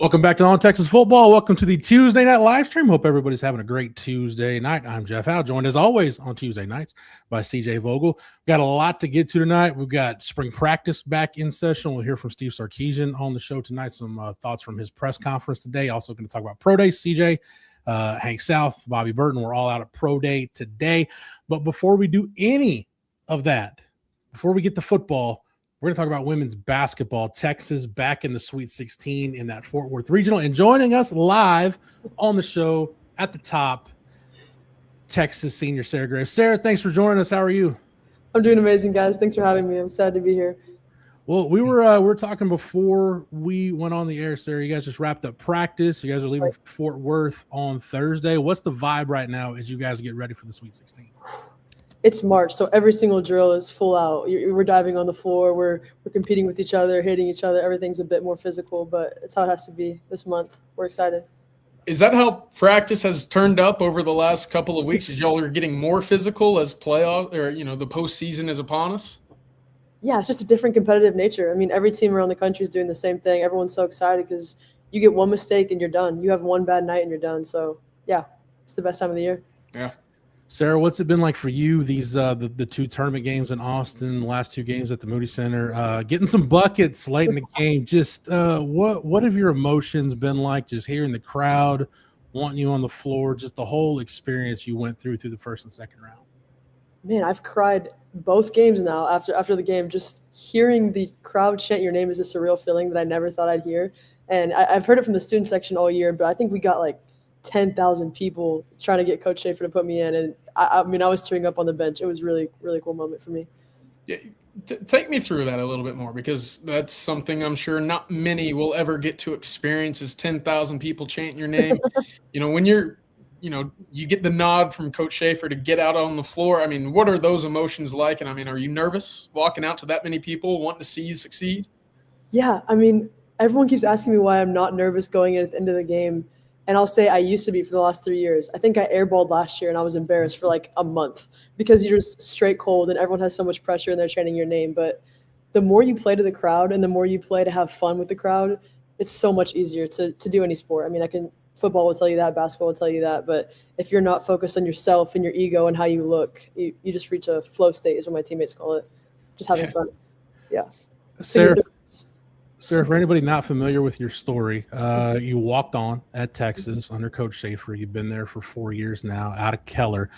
Welcome back to On Texas Football. Welcome to the Tuesday night live stream. Hope everybody's having a great Tuesday night. I'm Jeff Howe, joined as always on Tuesday nights by CJ Vogel. We've got a lot to get to tonight. We've got spring practice back in session. We'll hear from Steve Sarkisian on the show tonight. Some thoughts from his press conference today. Also going to talk about Pro Day. CJ, Hank South, Bobby Burton, we're all out at Pro Day today. But before we do any of that, before we get to football, we're going to talk about women's basketball. Texas back in the Sweet 16 in that Fort Worth Regional. And joining us live on the show at the top, Texas senior Sarah Graves. Sarah, thanks for joining us. How are you? I'm doing amazing, guys. Thanks for having me. I'm excited to be here. Well, we were talking before we went on the air, Sarah. You guys just wrapped up practice. You guys are leaving Fort Worth on Thursday. What's the vibe right now as you guys get ready for the Sweet 16? It's March, so every single drill is full out. We're diving on the floor. We're competing with each other, hitting each other. Everything's a bit more physical, but it's how it has to be this month. We're excited. Is that how practice has turned up over the last couple of weeks? As y'all are getting more physical as playoff or the postseason is upon us? Yeah, it's just a different competitive nature. I mean, every team around the country is doing the same thing. Everyone's so excited because you get one mistake and you're done. You have one bad night and you're done. So yeah, it's the best time of the year. Yeah. Sarah, what's it been like for you, these the two tournament games in Austin, the last two games at the Moody Center, getting some buckets late in the game? Just what have your emotions been like, just hearing the crowd wanting you on the floor, just the whole experience you went through the first and second round? Man, I've cried both games now after the game. Just hearing the crowd chant your name is a surreal feeling that I never thought I'd hear. And I've heard it from the student section all year, but I think we got like 10,000 people trying to get Coach Schaefer to put me in. And I mean, I was tearing up on the bench. It was really, really cool moment for me. Yeah, take me through that a little bit more, because that's something I'm sure not many will ever get to experience, is 10,000 people chanting your name. When you're, you get the nod from Coach Schaefer to get out on the floor. I mean, what are those emotions like? And I mean, are you nervous walking out to that many people wanting to see you succeed? Yeah, I mean, everyone keeps asking me why I'm not nervous going in at the end of the game. And I'll say I used to be for the last 3 years. I think I airballed last year and I was embarrassed for like a month because you're just straight cold and everyone has so much pressure and they're chanting your name. But the more you play to the crowd and the more you play to have fun with the crowd, it's so much easier to do any sport. I mean, football will tell you that, basketball will tell you that. But if you're not focused on yourself and your ego and how you look, you just reach a flow state is what my teammates call it. Just having fun. Yeah. Sarah, for anybody not familiar with your story, you walked on at Texas under Coach Schaefer. You've been there for 4 years now, out of Keller.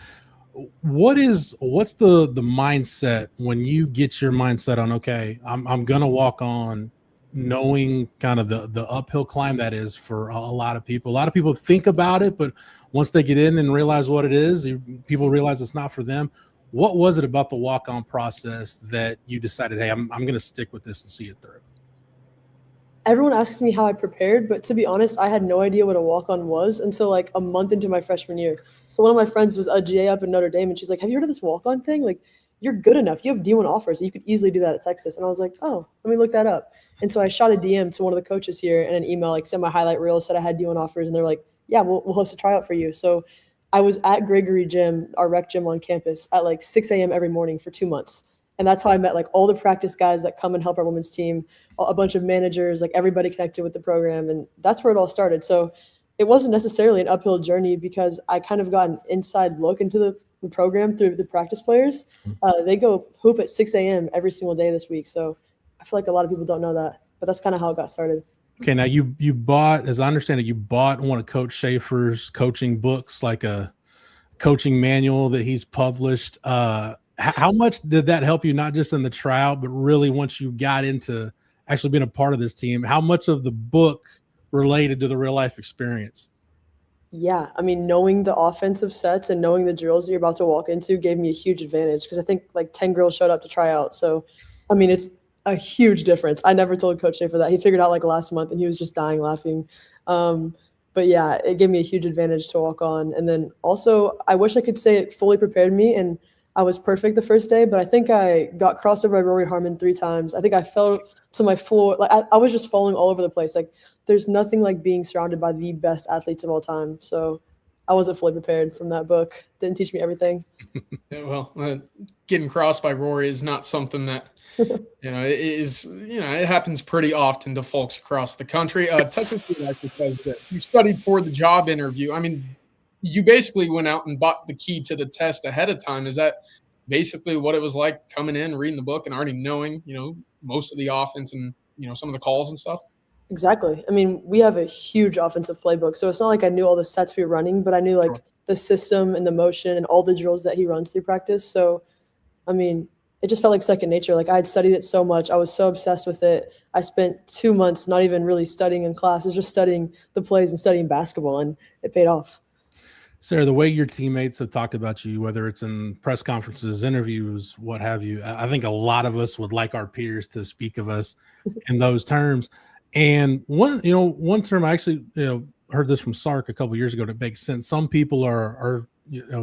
What's the mindset when you get your mindset on, okay, I'm gonna walk on, knowing kind of the uphill climb that is for a lot of people. A lot of people think about it, but once they get in and realize what it is, people realize it's not for them. What was it about the walk-on process that you decided, hey, I'm gonna stick with this and see it through? Everyone asks me how I prepared, but to be honest, I had no idea what a walk-on was until like a month into my freshman year. So one of my friends was a GA up in Notre Dame, and she's like, have you heard of this walk-on thing? Like, you're good enough. You have D1 offers. You could easily do that at Texas. And I was like, oh, let me look that up. And so I shot a DM to one of the coaches here and an email, like sent my highlight reel, said I had D1 offers. And they're like, yeah, we'll host a tryout for you. So I was at Gregory Gym, our rec gym on campus, at like 6 a.m. every morning for 2 months. And that's how I met like all the practice guys that come and help our women's team, a bunch of managers, like everybody connected with the program. And that's where it all started. So it wasn't necessarily an uphill journey because I kind of got an inside look into the program through the practice players. They go hoop at 6 a.m. every single day this week. So I feel like a lot of people don't know that, but that's kind of how it got started. Okay, now you bought, as I understand it, you bought one of Coach Schaefer's coaching books, like a coaching manual that he's published. How much did that help you, not just in the tryout, but really once you got into actually being a part of this team? How much of the book related to the real life experience? Yeah, I mean, knowing the offensive sets and knowing the drills that you're about to walk into gave me a huge advantage because I think like 10 girls showed up to try out. So, I mean, it's a huge difference. I never told Coach Schaefer that. He figured out like last month and he was just dying laughing. But yeah, it gave me a huge advantage to walk on. And then also, I wish I could say it fully prepared me and I was perfect the first day, but I think I got crossed over by Rory Harmon 3 times. I think I fell to my floor. Like I was just falling all over the place. Like there's nothing like being surrounded by the best athletes of all time. So I wasn't fully prepared from that book. Didn't teach me everything. Yeah, well, getting crossed by Rory is not something that it is. It happens pretty often to folks across the country. Technically, that's because that you studied for the job interview. I mean, you basically went out and bought the key to the test ahead of time. Is that basically what it was like coming in, reading the book, and already knowing, most of the offense and some of the calls and stuff? Exactly. I mean, we have a huge offensive playbook, so it's not like I knew all the sets we were running, but I knew like the system and the motion and all the drills that he runs through practice. So, I mean, it just felt like second nature. Like I had studied it so much. I was so obsessed with it. I spent 2 months not even really studying in classes, just studying the plays and studying basketball, and it paid off. Sarah, the way your teammates have talked about you, whether it's in press conferences, interviews, what have you, I think a lot of us would like our peers to speak of us in those terms. And one term I actually, heard this from Sark a couple of years ago that makes sense. Some people are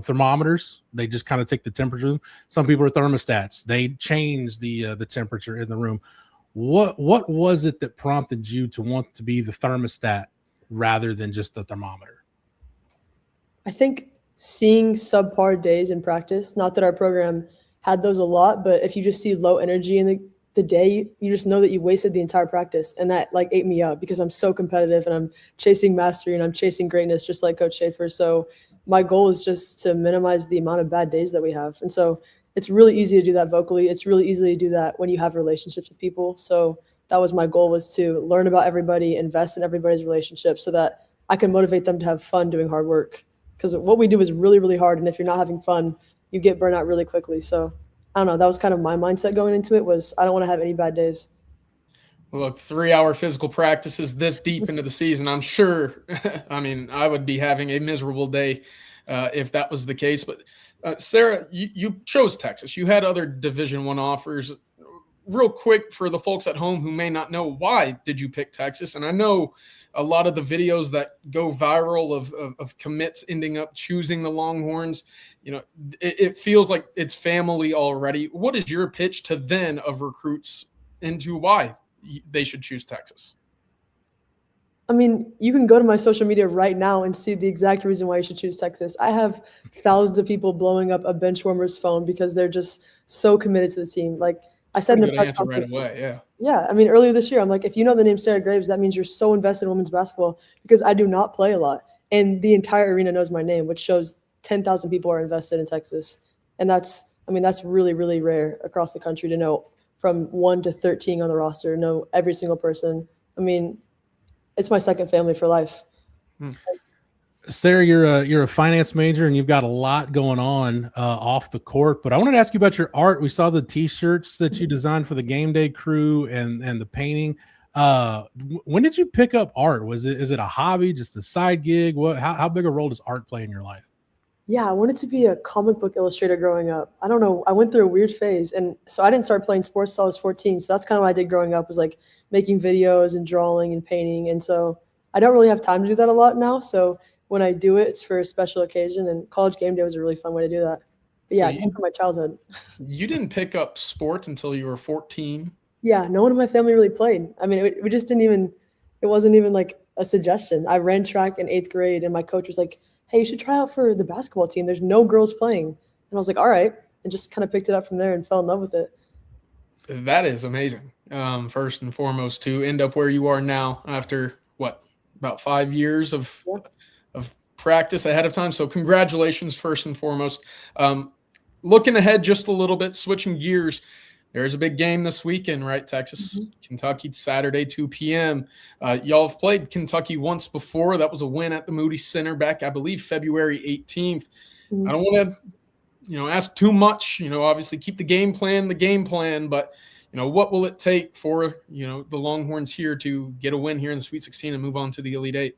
thermometers. They just kind of take the temperature. Some people are thermostats. They change the temperature in the room. What was it that prompted you to want to be the thermostat rather than just the thermometer? I think seeing subpar days in practice, not that our program had those a lot, but if you just see low energy in the day, you just know that you wasted the entire practice. And that like ate me up because I'm so competitive and I'm chasing mastery and I'm chasing greatness, just like Coach Schaefer. So my goal is just to minimize the amount of bad days that we have. And so it's really easy to do that vocally. It's really easy to do that when you have relationships with people. So that was my goal, was to learn about everybody, invest in everybody's relationships so that I can motivate them to have fun doing hard work. Because what we do is really, really hard. And if you're not having fun, you get burnt out really quickly. So I don't know. That was kind of my mindset going into it, was I don't want to have any bad days. Well, look, 3-hour physical practices this deep into the season, I'm sure, I mean, I would be having a miserable day if that was the case. But Sarah, you chose Texas. You had other Division I offers. Real quick, for the folks at home who may not know, why did you pick Texas? And I know a lot of the videos that go viral of commits ending up choosing the Longhorns, it feels like it's family already. What is your pitch to then of recruits into why they should choose Texas? I mean, you can go to my social media right now and see the exact reason why you should choose Texas. I have thousands of people blowing up a bench warmer's phone because they're just so committed to the team. Like I said in a press conference right away, yeah. Yeah, I mean, earlier this year, I'm like, if you know the name Sarah Graves, that means you're so invested in women's basketball, because I do not play a lot. And the entire arena knows my name, which shows 10,000 people are invested in Texas. And that's really, really rare across the country to know from 1 to 13 on the roster, know every single person. I mean, it's my second family for life. Sarah, you're a finance major and you've got a lot going on off the court, but I wanted to ask you about your art. We saw the T-shirts that you designed for the game day crew and the painting. When did you pick up art? Is it a hobby, just a side gig? How big a role does art play in your life? Yeah, I wanted to be a comic book illustrator growing up. I don't know. I went through a weird phase. And so I didn't start playing sports until I was 14. So that's kind of what I did growing up, was like making videos and drawing and painting. And so I don't really have time to do that a lot now. So when I do it, it's for a special occasion. And college game day was a really fun way to do that. But yeah, it came from my childhood. You didn't pick up sport until you were 14? Yeah, no one in my family really played. I mean, we just didn't even – it wasn't even like a suggestion. I ran track in 8th grade, and my coach was like, hey, you should try out for the basketball team. There's no girls playing. And I was like, all right, and just kind of picked it up from there and fell in love with it. That is amazing. First and foremost, to end up where you are now after, about 5 years of practice ahead of time. So congratulations, first and foremost. Looking ahead just a little bit, switching gears, there's a big game this weekend, right? Texas, Kentucky, Saturday, 2 p.m. Y'all have played Kentucky once before. That was a win at the Moody Center back, I believe, February 18th. I don't want to, ask too much. Obviously keep the game plan, but, what will it take for, the Longhorns here to get a win here in the Sweet 16 and move on to the Elite Eight?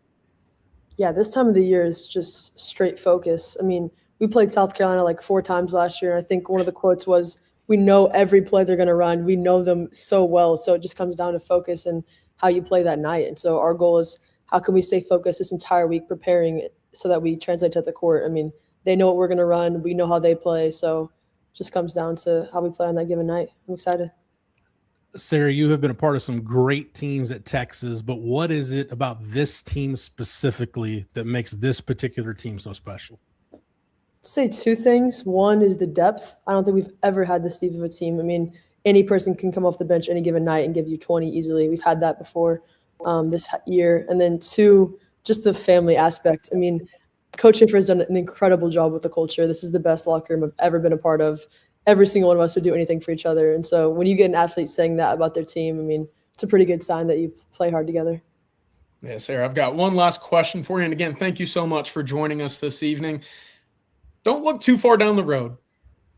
Yeah, this time of the year is just straight focus. I mean, we played South Carolina like 4 times last year. And I think one of the quotes was, we know every play they're going to run. We know them so well. So it just comes down to focus and how you play that night. And so our goal is, how can we stay focused this entire week preparing it so that we translate to the court? I mean, they know what we're going to run. We know how they play. So it just comes down to how we play on that given night. I'm excited. Sarah, you have been a part of some great teams at Texas, but what is it about this team specifically that makes this particular team so special? Say two things. One is the depth. I don't think we've ever had this deep of a team. I mean, any person can come off the bench any given night and give you 20 easily. We've had that before this year. And then two, just the family aspect. I mean, Coach Schiffer has done an incredible job with the culture. This is the best locker room I've ever been a part of. Every single one of us would do anything for each other. And so when you get an athlete saying that about their team, I mean, it's a pretty good sign that you play hard together. Yeah, Sarah, I've got one last question for you. And again, thank you so much for joining us this evening. Don't look too far down the road,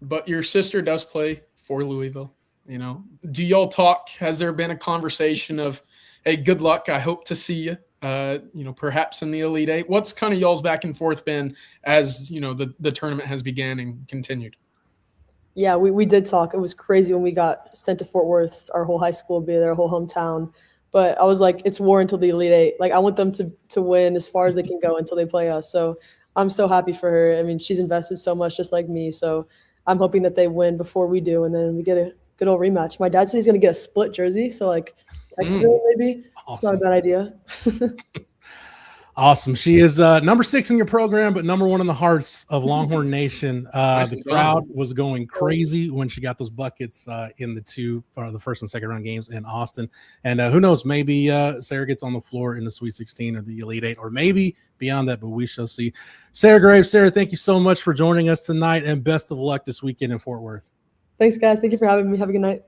but your sister does play for Louisville. You know, do y'all talk? Has there been a conversation of, hey, good luck, I hope to see you, perhaps in the Elite Eight? What's kind of y'all's back and forth been as, the tournament has began and continued? Yeah, we did talk. It was crazy when we got sent to Fort Worth. Our whole high school would be there, our whole hometown. But I was like, it's war until the Elite Eight. Like, I want them to win as far as they can go until they play us. So I'm so happy for her. I mean, she's invested so much just like me. So I'm hoping that they win before we do, and then we get a good old rematch. My dad said he's going to get a split jersey. So, like, Texasville maybe. Awesome. It's not a bad idea. Awesome. She is number 6 in your program, but number 1 in the hearts of Longhorn Nation. The crowd was going crazy when she got those buckets in the first and second round games in Austin. And who knows, maybe Sarah gets on the floor in the Sweet 16 or the Elite 8, or maybe beyond that, but we shall see. Sarah Graves, Sarah, thank you so much for joining us tonight, and best of luck this weekend in Fort Worth. Thanks, guys. Thank you for having me. Have a good night.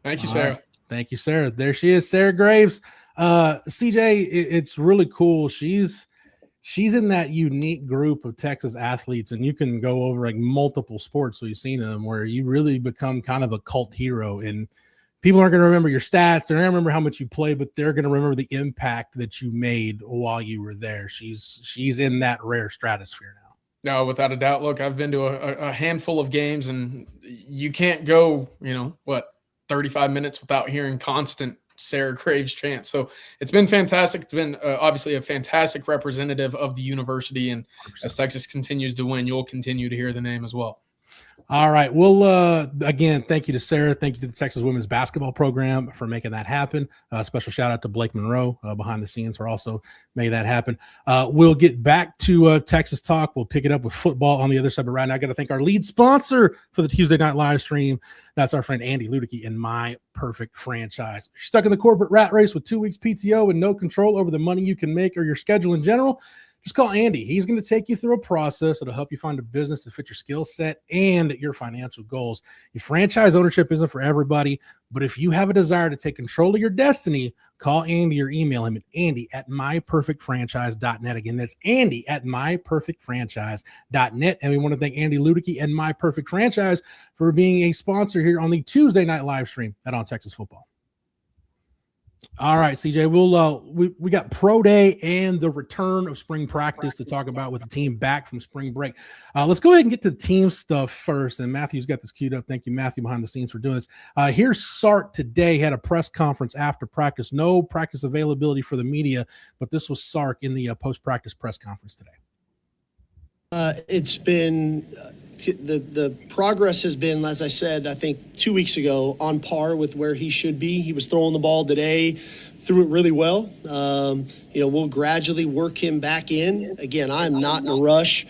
Thank you, Sarah. Right. Thank you, Sarah. There she is, Sarah Graves. CJ, it's really cool. She's in that unique group of Texas athletes, and you can go over like multiple sports we've seen them where you really become kind of a cult hero, and people aren't going to remember your stats. They're going to remember how much you play, but they're going to remember the impact that you made while you were there. She's in that rare stratosphere now. No, without a doubt. Look, I've been to a handful of games, and you can't go, 35 minutes without hearing constant Sarah Graves chants. So it's been fantastic. It's been obviously a fantastic representative of the university. And 100%. As Texas continues to win, you'll continue to hear the name as well. All right. Well, again, thank you to Sarah. Thank you to the Texas women's basketball program for making that happen. Special shout out to Blake Monroe behind the scenes for also making that happen. We'll get back to Texas talk. We'll pick it up with football on the other side. But right now, I got to thank our lead sponsor for the Tuesday night live stream. That's our friend Andy Ludicky and My Perfect Franchise. If you're stuck in the corporate rat race with 2 weeks PTO and no control over the money you can make or your schedule in general, just call Andy. He's going to take you through a process that'll help you find a business to fit your skill set and your financial goals. Your franchise ownership isn't for everybody, but if you have a desire to take control of your destiny, call Andy or email him at andy@myperfectfranchise.net. Again, that's andy@myperfectfranchise.net. And we want to thank Andy Ludicky and My Perfect Franchise for being a sponsor here on the Tuesday night live stream at On Texas Football. All right, CJ, we got pro day and the return of spring practice to talk about with the team back from spring break. Let's go ahead and get to the team stuff first. And Matthew's got this queued up. Thank you, Matthew, behind the scenes for doing this. Here's Sark today. Had a press conference after practice. No practice availability for the media, but this was Sark in the post-practice press conference today. It's been the progress has been, as I said, I think 2 weeks ago, on par with where he should be. He was throwing the ball today, threw it really well. We'll gradually work him back in. Again, I'm not in a rush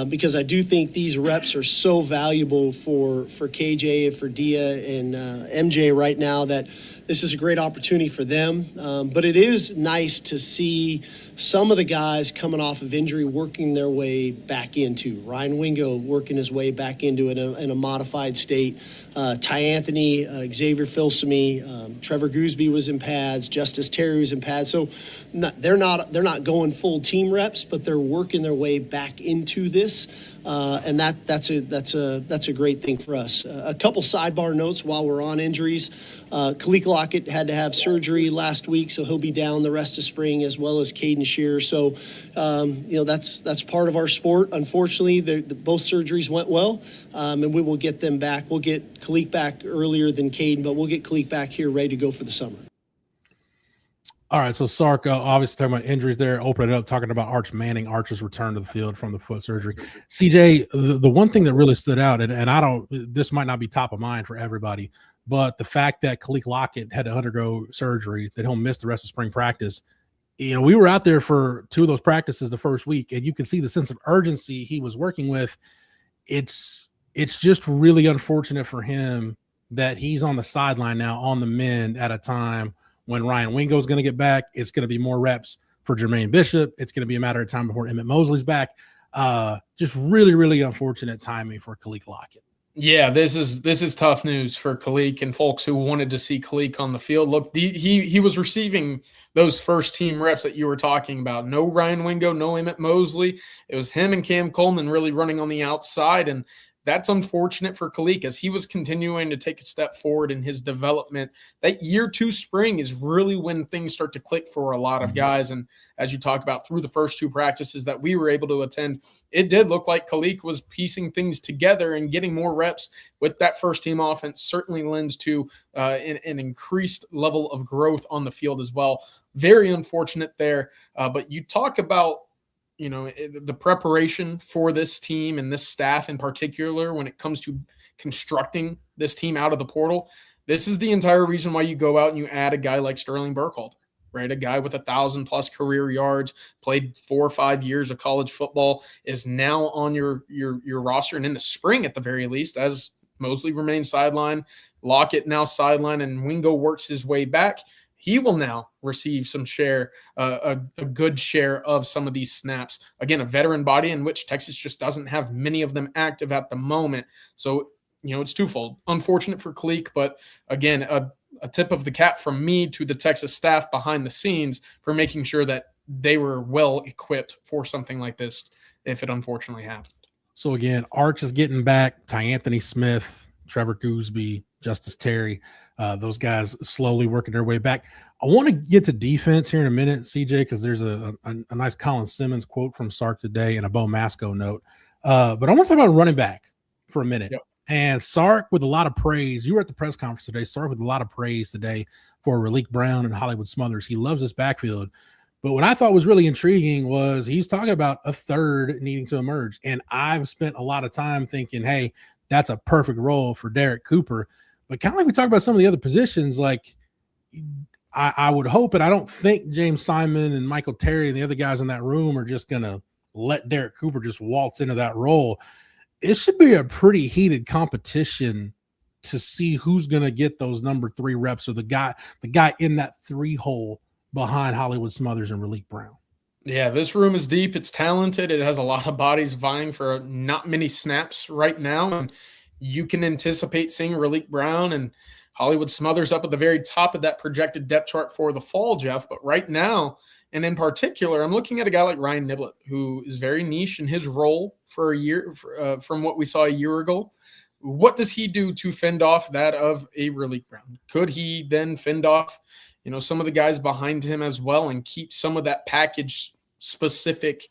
because I do think these reps are so valuable for KJ, for Dia, and MJ right now that this is a great opportunity for them. But it is nice to see some of the guys coming off of injury working their way back into. Ryan Wingo working his way back into it in a modified state. Ty Anthony, Xavier Filsamy, Trevor Gooseby was in pads. Justice Terry was in pads. So they're not going full team reps, but they're working their way back into this. And that's a great thing for us. A couple sidebar notes while we're on injuries. Kique Lockett had to have surgery last week, so he'll be down the rest of spring, as well as Caden Shear. So, that's part of our sport. Unfortunately, both surgeries went well, and we will get them back. We'll get Kique back earlier than Caden, but we'll get Kique back here ready to go for the summer. All right, so Sark, obviously talking about injuries there, opening it up, talking about Arch Manning, Arch's return to the field from the foot surgery. CJ, the one thing that really stood out, and this might not be top of mind for everybody, But the fact that Kique Lockett had to undergo surgery, that he'll miss the rest of spring practice, we were out there for 2 of those practices the first week, and you can see the sense of urgency he was working with. It's just really unfortunate for him that he's on the sideline now on the mend at a time when Ryan Wingo is going to get back. It's going to be more reps for Jermaine Bishop. It's going to be a matter of time before Emmett Mosley's back. Just really, really unfortunate timing for Kique Lockett. Yeah, this is tough news for Kique and folks who wanted to see Kique on the field. Look, he was receiving those first team reps that you were talking about. No Ryan Wingo, no Emmett Mosley. It was him and Cam Coleman really running on the outside, and that's unfortunate for Kique as he was continuing to take a step forward in his development. That year 2 spring is really when things start to click for a lot of guys. And as you talk about through the first 2 practices that we were able to attend, it did look like Kique was piecing things together and getting more reps with that first team offense. Certainly lends to an increased level of growth on the field as well. Very unfortunate there. But you talk about, the preparation for this team and this staff in particular when it comes to constructing this team out of the portal. This is the entire reason why you go out and you add a guy like Sterling Burkhalter, right? A guy with 1,000+ career yards, played 4 or 5 years of college football, is now on your roster, and in the spring at the very least, as Mosley remains sidelined, Lockett now sidelined, and Wingo works his way back. He will now receive some share, a good share of some of these snaps. Again, a veteran body in which Texas just doesn't have many of them active at the moment. So, it's twofold. Unfortunate for Kique, but again, a tip of the cap from me to the Texas staff behind the scenes for making sure that they were well equipped for something like this if it unfortunately happened. So again, Arch is getting back. Anthony Smith, Trevor Gooseby, Justice Terry, those guys slowly working their way back. I want to get to defense here in a minute, CJ, because there's a nice Colin Simmons quote from Sark today and a Bo Masco note. But I want to talk about running back for a minute. Yep. And Sark with a lot of praise. You were at the press conference today. Sark with a lot of praise today for Raleek Brown and Hollywood Smothers. He loves this backfield. But what I thought was really intriguing was he's talking about a third needing to emerge. And I've spent a lot of time thinking, hey, that's a perfect role for Derek Cooper. But kind of like we talk about some of the other positions, like I would hope, and I don't think James Simon and Michael Terry and the other guys in that room are just going to let Derek Cooper just waltz into that role. It should be a pretty heated competition to see who's going to get those number 3 reps or the guy in that 3 hole behind Hollywood Smothers and Raleek Brown. Yeah, this room is deep. It's talented. It has a lot of bodies vying for not many snaps right now. And you can anticipate seeing Raleek Brown and Hollywood Smothers up at the very top of that projected depth chart for the fall, Jeff. But right now, and in particular, I'm looking at a guy like Ryan Niblett, who is very niche in his role for a year from what we saw a year ago. What does he do to fend off that of a Raleek Brown? Could he then fend off, some of the guys behind him as well and keep some of that package specific,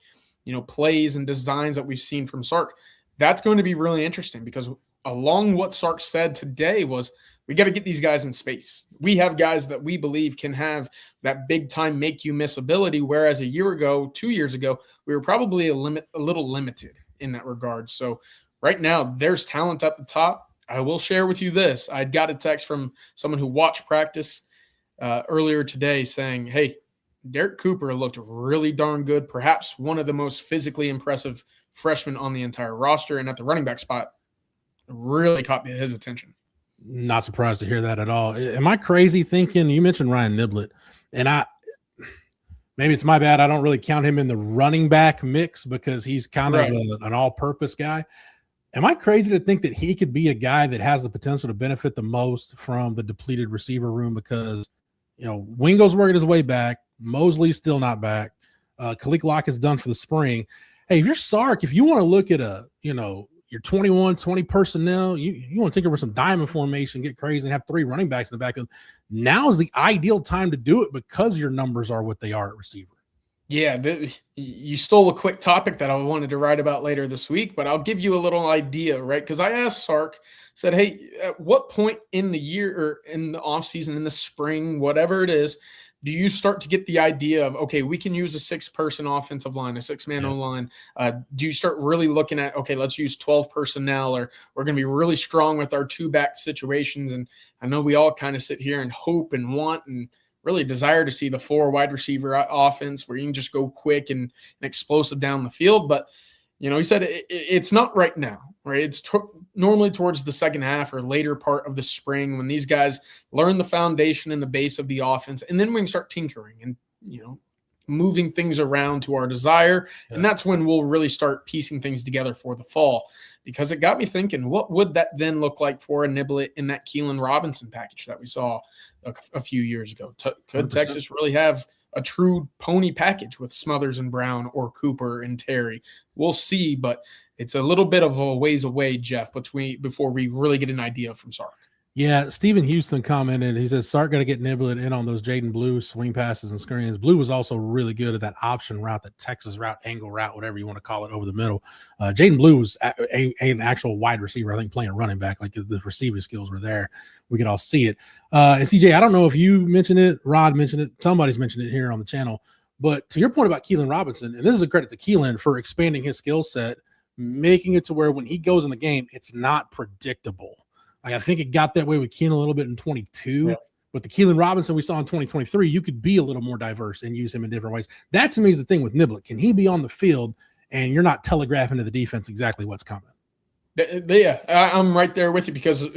plays and designs that we've seen from Sark? That's going to be really interesting because along what Sark said today was we got to get these guys in space. We have guys that we believe can have that big time make you miss ability, whereas a year ago, 2 years ago, we were probably a little limited in that regard. So right now there's talent at the top. I will share with you this. I got a text from someone who watched practice earlier today saying, hey, Derek Cooper looked really darn good, perhaps one of the most physically impressive freshmen on the entire roster, and at the running back spot really caught his attention. Not surprised to hear that at all. Am I crazy thinking you mentioned Ryan Niblett, and maybe it's my bad. I don't really count him in the running back mix because he's kind of an all-purpose guy. Am I crazy to think that he could be a guy that has the potential to benefit the most from the depleted receiver room? Because, Wingo's working his way back. Mosley's still not back. Kique Lockett's done for the spring. Hey, if you're Sark, if you want to look at your 21-20 personnel, you want to take over some diamond formation, get crazy, and have 3 running backs in the backfield. Now is the ideal time to do it because your numbers are what they are at receiver. Yeah, you stole a quick topic that I wanted to write about later this week, but I'll give you a little idea, right? Because I asked Sark, said, hey, at what point in the year or in the offseason, in the spring, whatever it is, do you start to get the idea of, okay, we can use a 6-person offensive line, a 6-man O-line? Do you start really looking at, okay, let's use 12 personnel, or we're going to be really strong with our 2-back situations? And I know we all kind of sit here and hope and want and really desire to see the 4 wide receiver offense where you can just go quick and explosive down the field. But, he said it's not right now, right? It's normally towards the second half or later part of the spring when these guys learn the foundation and the base of the offense. And then we can start tinkering and, moving things around to our desire. Yeah. And that's when we'll really start piecing things together for the fall, because it got me thinking, what would that then look like for a Niblett in that Keelan Robinson package that we saw a few years ago? Could 100%. Texas really have a true pony package with Smothers and Brown or Cooper and Terry? We'll see, but it's a little bit of a ways away, Jeff, before we really get an idea from Sark. Yeah, Stephen Houston commented. He says Sark got to get Niblett in on those Jaden Blue swing passes and screens. Blue was also really good at that option route, that Texas route, angle route, whatever you want to call it, over the middle. Jaden Blue was an actual wide receiver, I think, playing running back. Like, the receiving skills were there. We could all see it. And CJ, I don't know if you mentioned it, Rod mentioned it, somebody's mentioned it here on the channel. But to your point about Keelan Robinson, and this is a credit to Keelan for expanding his skill set, making it to where when he goes in the game, it's not predictable. Like, I think it got that way with Keelan a little bit in 22, but the Keelan Robinson we saw in 2023, you could be a little more diverse and use him in different ways. That to me is the thing with Niblett. Can he be on the field and you're not telegraphing to the defense exactly what's coming? Yeah, I'm right there with you, because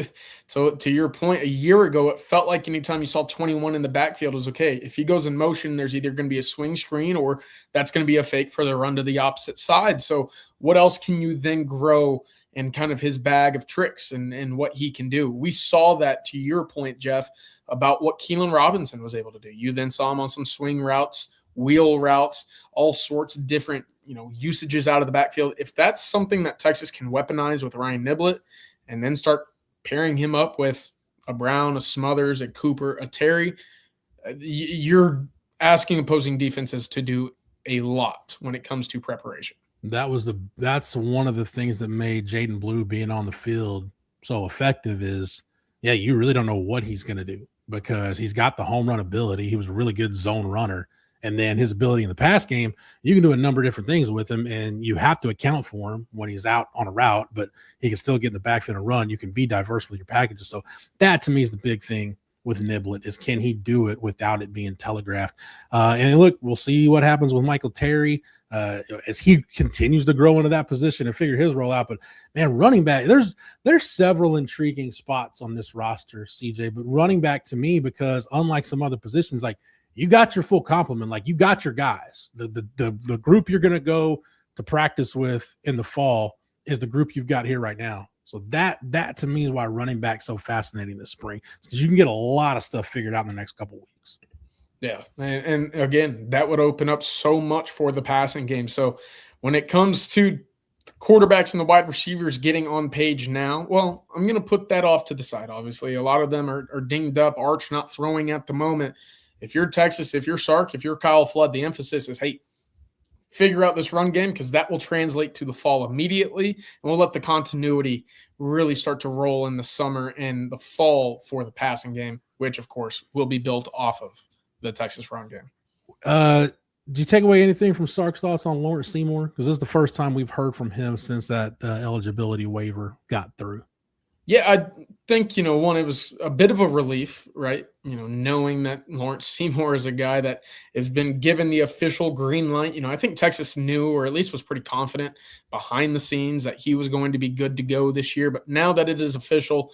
so to your point, a year ago, it felt like anytime you saw 21 in the backfield, it was okay. If he goes in motion, there's either going to be a swing screen or that's going to be a fake for the run to the opposite side. So what else can you then grow in kind of his bag of tricks and what he can do? We saw that, to your point, Jeff, about what Keelan Robinson was able to do. You then saw him on some swing routes, wheel routes, all sorts of different usages out of the backfield. If that's something that Texas can weaponize with Ryan Niblett and then start pairing him up with a Brown, a Smothers, a Cooper, a Terry, you're asking opposing defenses to do a lot when it comes to preparation. That's one of the things that made Jaden Blue being on the field so effective is, you really don't know what he's going to do, because he's got the home run ability. He was a really good zone runner. And then his ability in the pass game, you can do a number of different things with him, and you have to account for him when he's out on a route, but he can still get in the backfield and run. You can be diverse with your packages. So that to me is the big thing with Niblett, is can he do it without it being telegraphed? And look, we'll see what happens with Michael Terry as he continues to grow into that position and figure his role out. But man, running back, there's several intriguing spots on this roster, CJ, but running back to me, because unlike some other positions, like, you got your full complement. Like, you got your guys. The group you're going to go to practice with in the fall is the group you've got here right now. So that to me is why running back's so fascinating this spring, because you can get a lot of stuff figured out in the next couple of weeks. Yeah, and again, that would open up so much for the passing game. So when it comes to the quarterbacks and the wide receivers getting on page now, well, I'm going to put that off to the side. Obviously, a lot of them are dinged up. Arch not throwing at the moment. If you're Texas, if you're Sark, if you're Kyle Flood, the emphasis is, hey, figure out this run game, because that will translate to the fall immediately, and we'll let the continuity really start to roll in the summer and the fall for the passing game, which, of course, will be built off of the Texas run game. Did you take away anything from Sark's thoughts on Lawrence Seymour? Because this is the first time we've heard from him since that eligibility waiver got through. Yeah, I think, one, it was a bit of a relief, right? Knowing that Lawrence Seymour is a guy that has been given the official green light. I think Texas knew, or at least was pretty confident behind the scenes, that he was going to be good to go this year. But now that it is official,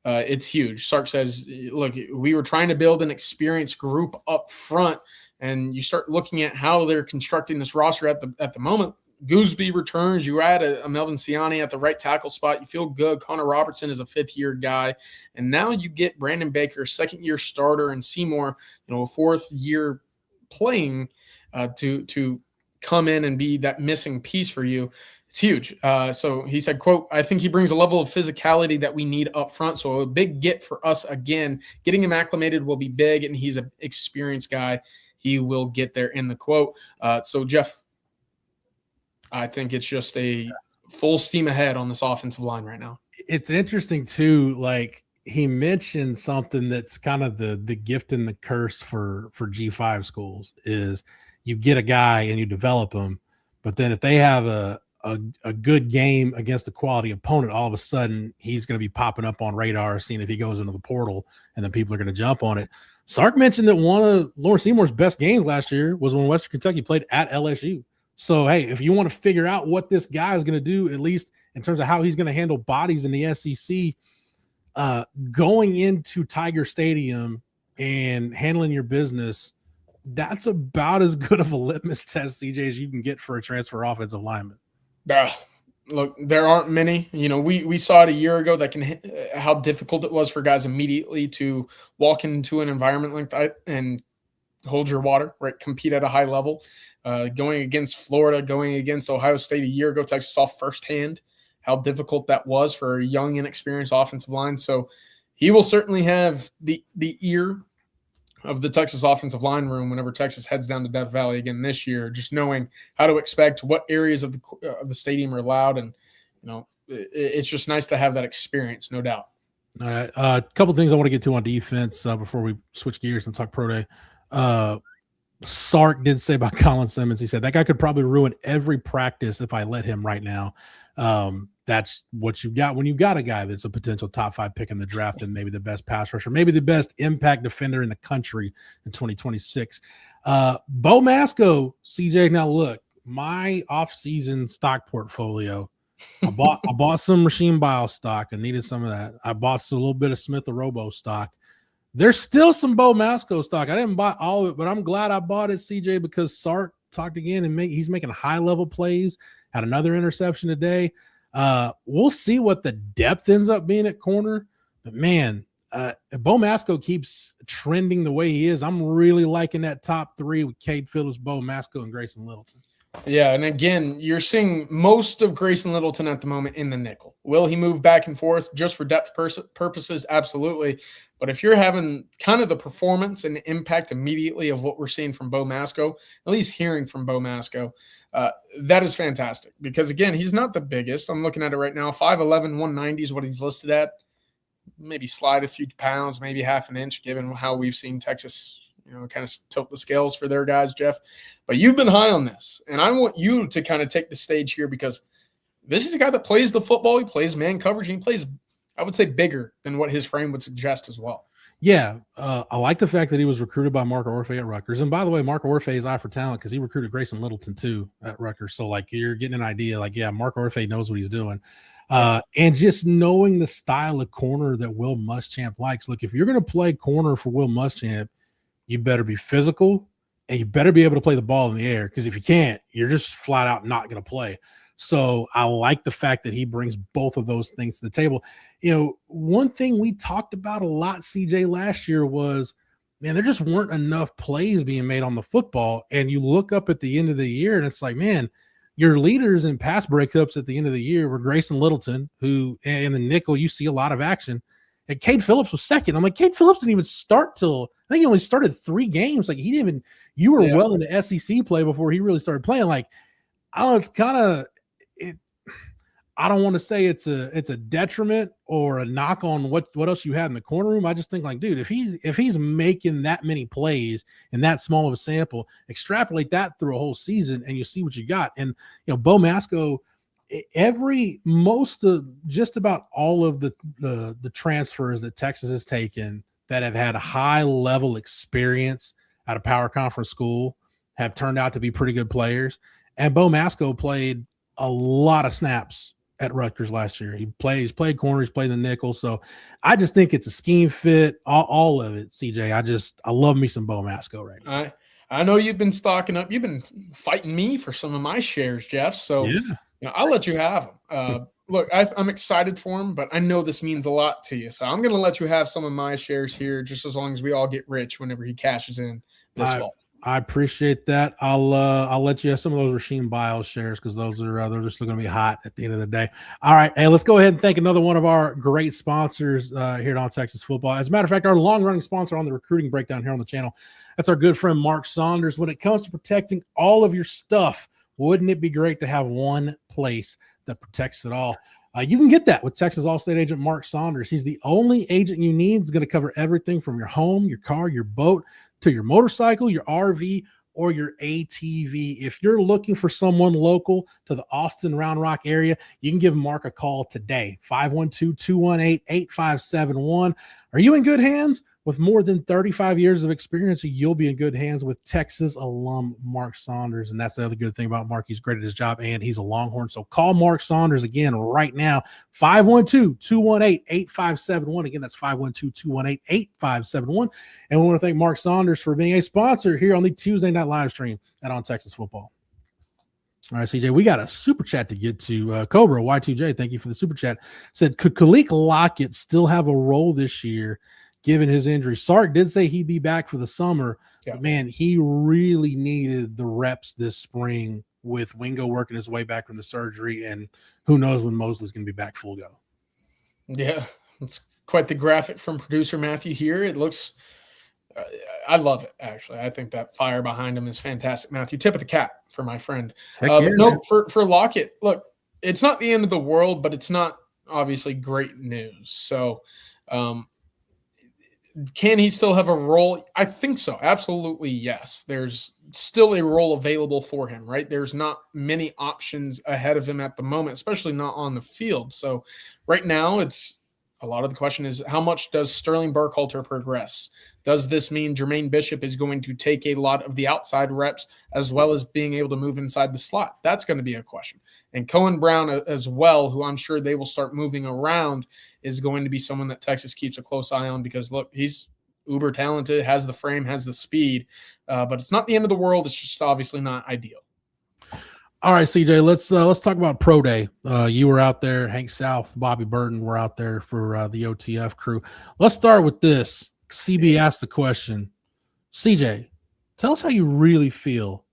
it's huge. Sark says, look, we were trying to build an experienced group up front, and you start looking at how they're constructing this roster at the moment. Gooseby returns. You add a Melvin Siani at the right tackle spot. You feel good. Connor Robertson is a fifth-year guy. And now you get Brandon Baker, second-year starter, and Seymour, a fourth-year playing to come in and be that missing piece for you. It's huge. So he said, quote, I think he brings a level of physicality that we need up front. So a big get for us again. Getting him acclimated will be big, and he's an experienced guy. He will get there in the quote. So, Jeff, I think it's just a full steam ahead on this offensive line right now. It's interesting too. Like, he mentioned something that's kind of the gift and the curse for G5 schools is you get a guy and you develop him, but then if they have a good game against a quality opponent, all of a sudden he's going to be popping up on radar, seeing if he goes into the portal, and then people are going to jump on it. Sark mentioned that one of Lawrence Seymour's best games last year was when Western Kentucky played at LSU. So, hey, if you want to figure out what this guy is going to do, at least in terms of how he's going to handle bodies in the SEC, going into Tiger Stadium and handling your business, that's about as good of a litmus test, CJ, as you can get for a transfer offensive lineman. Look, there aren't many. We saw it a year ago how difficult it was for guys immediately to walk into an environment like that and hold your water, right? Compete at a high level. Going against Florida, going against Ohio State a year ago, Texas saw firsthand how difficult that was for a young, inexperienced offensive line. So he will certainly have the ear of the Texas offensive line room whenever Texas heads down to Death Valley again this year, just knowing how to expect what areas of the stadium are allowed. And, it's just nice to have that experience, no doubt. All right. A couple of things I want to get to on defense before we switch gears and talk pro day. Sark did say about Colin Simmons. He said that guy could probably ruin every practice if I let him right now. That's what you've got when you've got a guy that's a potential top 5 pick in the draft and maybe the best pass rusher, maybe the best impact defender in the country in 2026. Bo Masco, CJ. Now look, my off-season stock portfolio, I bought some Rasheem Biles stock. I needed some of that. I bought a little bit of Smith Robo stock. There's still some Bo Masco stock. I didn't buy all of it, but I'm glad I bought it, CJ, because Sark talked again and he's making high-level plays. Had another interception today. We'll see what the depth ends up being at corner. But, man, if Bo Masco keeps trending the way he is, I'm really liking that top 3 with Cade Phillips, Bo Masco, and Grayson Littleton. Yeah, and again, you're seeing most of Grayson Littleton at the moment in the nickel. Will he move back and forth just for depth purposes? Absolutely. But if you're having kind of the performance and the impact immediately of what we're seeing from Bo Masco, at least hearing from Bo Masco, that is fantastic. Because, again, he's not the biggest. I'm looking at it right now. 5'11", 190 is what he's listed at. Maybe slide a few pounds, maybe half an inch, given how we've seen Texas kind of tilt the scales for their guys, Jeff. But you've been high on this, and I want you to kind of take the stage here because this is a guy that plays the football. He plays man coverage. And he plays, I would say, bigger than what his frame would suggest as well. Yeah, I like the fact that he was recruited by Mark Orfe at Rutgers. And by the way, Mark Orfe is eye for talent because he recruited Grayson Littleton too at Rutgers. So, you're getting an idea. Mark Orfe knows what he's doing. And just knowing the style of corner that Will Muschamp likes. Look, if you're going to play corner for Will Muschamp, you better be physical and you better be able to play the ball in the air because if you can't, you're just flat out not going to play. So I like the fact that he brings both of those things to the table. One thing we talked about a lot, CJ, last year was, man, there just weren't enough plays being made on the football. And you look up at the end of the year and it's like, man, your leaders in pass breakups at the end of the year were Grayson Littleton, who in the nickel, you see a lot of action. And Cade Phillips was second. I'm like, Cade Phillips didn't even start till I think he only started 3 games. He didn't even. You were well into SEC play before he really started playing. I don't know. It's kind of it. I don't want to say it's a detriment or a knock on what else you had in the corner room. I just think dude, if he's making that many plays in that small of a sample, extrapolate that through a whole season and you see what you got. And Bo Masco. Just about all of the transfers that Texas has taken that have had high level experience at a power conference school have turned out to be pretty good players. And Bo Masco played a lot of snaps at Rutgers last year. He's played corner, he's played the nickel. So I just think it's a scheme fit, all of it, CJ. I love me some Bo Masco right now. I know you've been stocking up. You've been fighting me for some of my shares, Jeff. So yeah. I'll let you have them. Look, I'm excited for him, but I know this means a lot to you. So I'm going to let you have some of my shares here just as long as we all get rich whenever he cashes in this fall. I appreciate that. I'll let you have some of those Rasheem Biles shares because those are they're just going to be hot at the end of the day. All right, hey, let's go ahead and thank another one of our great sponsors here at On Texas Football. As a matter of fact, our long-running sponsor on the recruiting breakdown here on the channel, that's our good friend Mark Saunders. When it comes to protecting all of your stuff, wouldn't it be great to have one place that protects it all? You can get that with Texas All-State agent Mark Saunders. He's the only agent you need. He's going to cover everything from your home, your car, your boat, to your motorcycle, your RV, or your ATV. If you're looking for someone local to the Austin Round Rock area, you can give Mark a call today, 512-218-8571. Are you in good hands? With more than 35 years of experience, you'll be in good hands with Texas alum Mark Saunders. And that's the other good thing about Mark. He's great at his job, and he's a Longhorn. So call Mark Saunders again right now, 512-218-8571. Again, that's 512-218-8571. And we want to thank Mark Saunders for being a sponsor here on the Tuesday night live stream at On Texas Football. All right, CJ, we got a super chat to get to. Cobra Y2J, thank you for the super chat. Said, could Kique Lockett still have a role this year given his injury? Sark did say he'd be back for the summer, but man, he really needed the reps this spring with Wingo working his way back from the surgery, and who knows when Mosley's going to be back full go. Yeah, it's quite the graphic from producer Matthew here. It looks I love it, actually. I think that fire behind him is fantastic. Matthew, tip of the cap for my friend. For Lockett, look, it's not the end of the world, but it's not obviously great news. So can he still have a role? I think so. Absolutely, yes. There's still a role available for him, right? There's not many options ahead of him at the moment, especially not on the field. So right now, it's a lot of the question is, how much does Sterling Burkhalter progress? Does this mean Jermaine Bishop is going to take a lot of the outside reps as well as being able to move inside the slot? That's going to be a question. And Cohen Brown as well, who I'm sure they will start moving around, is going to be someone that Texas keeps a close eye on because, look, he's uber talented, has the frame, has the speed, but it's not the end of the world. It's just obviously not ideal. All right, CJ, let's talk about Pro Day. You were out there. Hank South, Bobby Burton were out there for the OTF crew. Let's start with this. CB asked the question, CJ, tell us how you really feel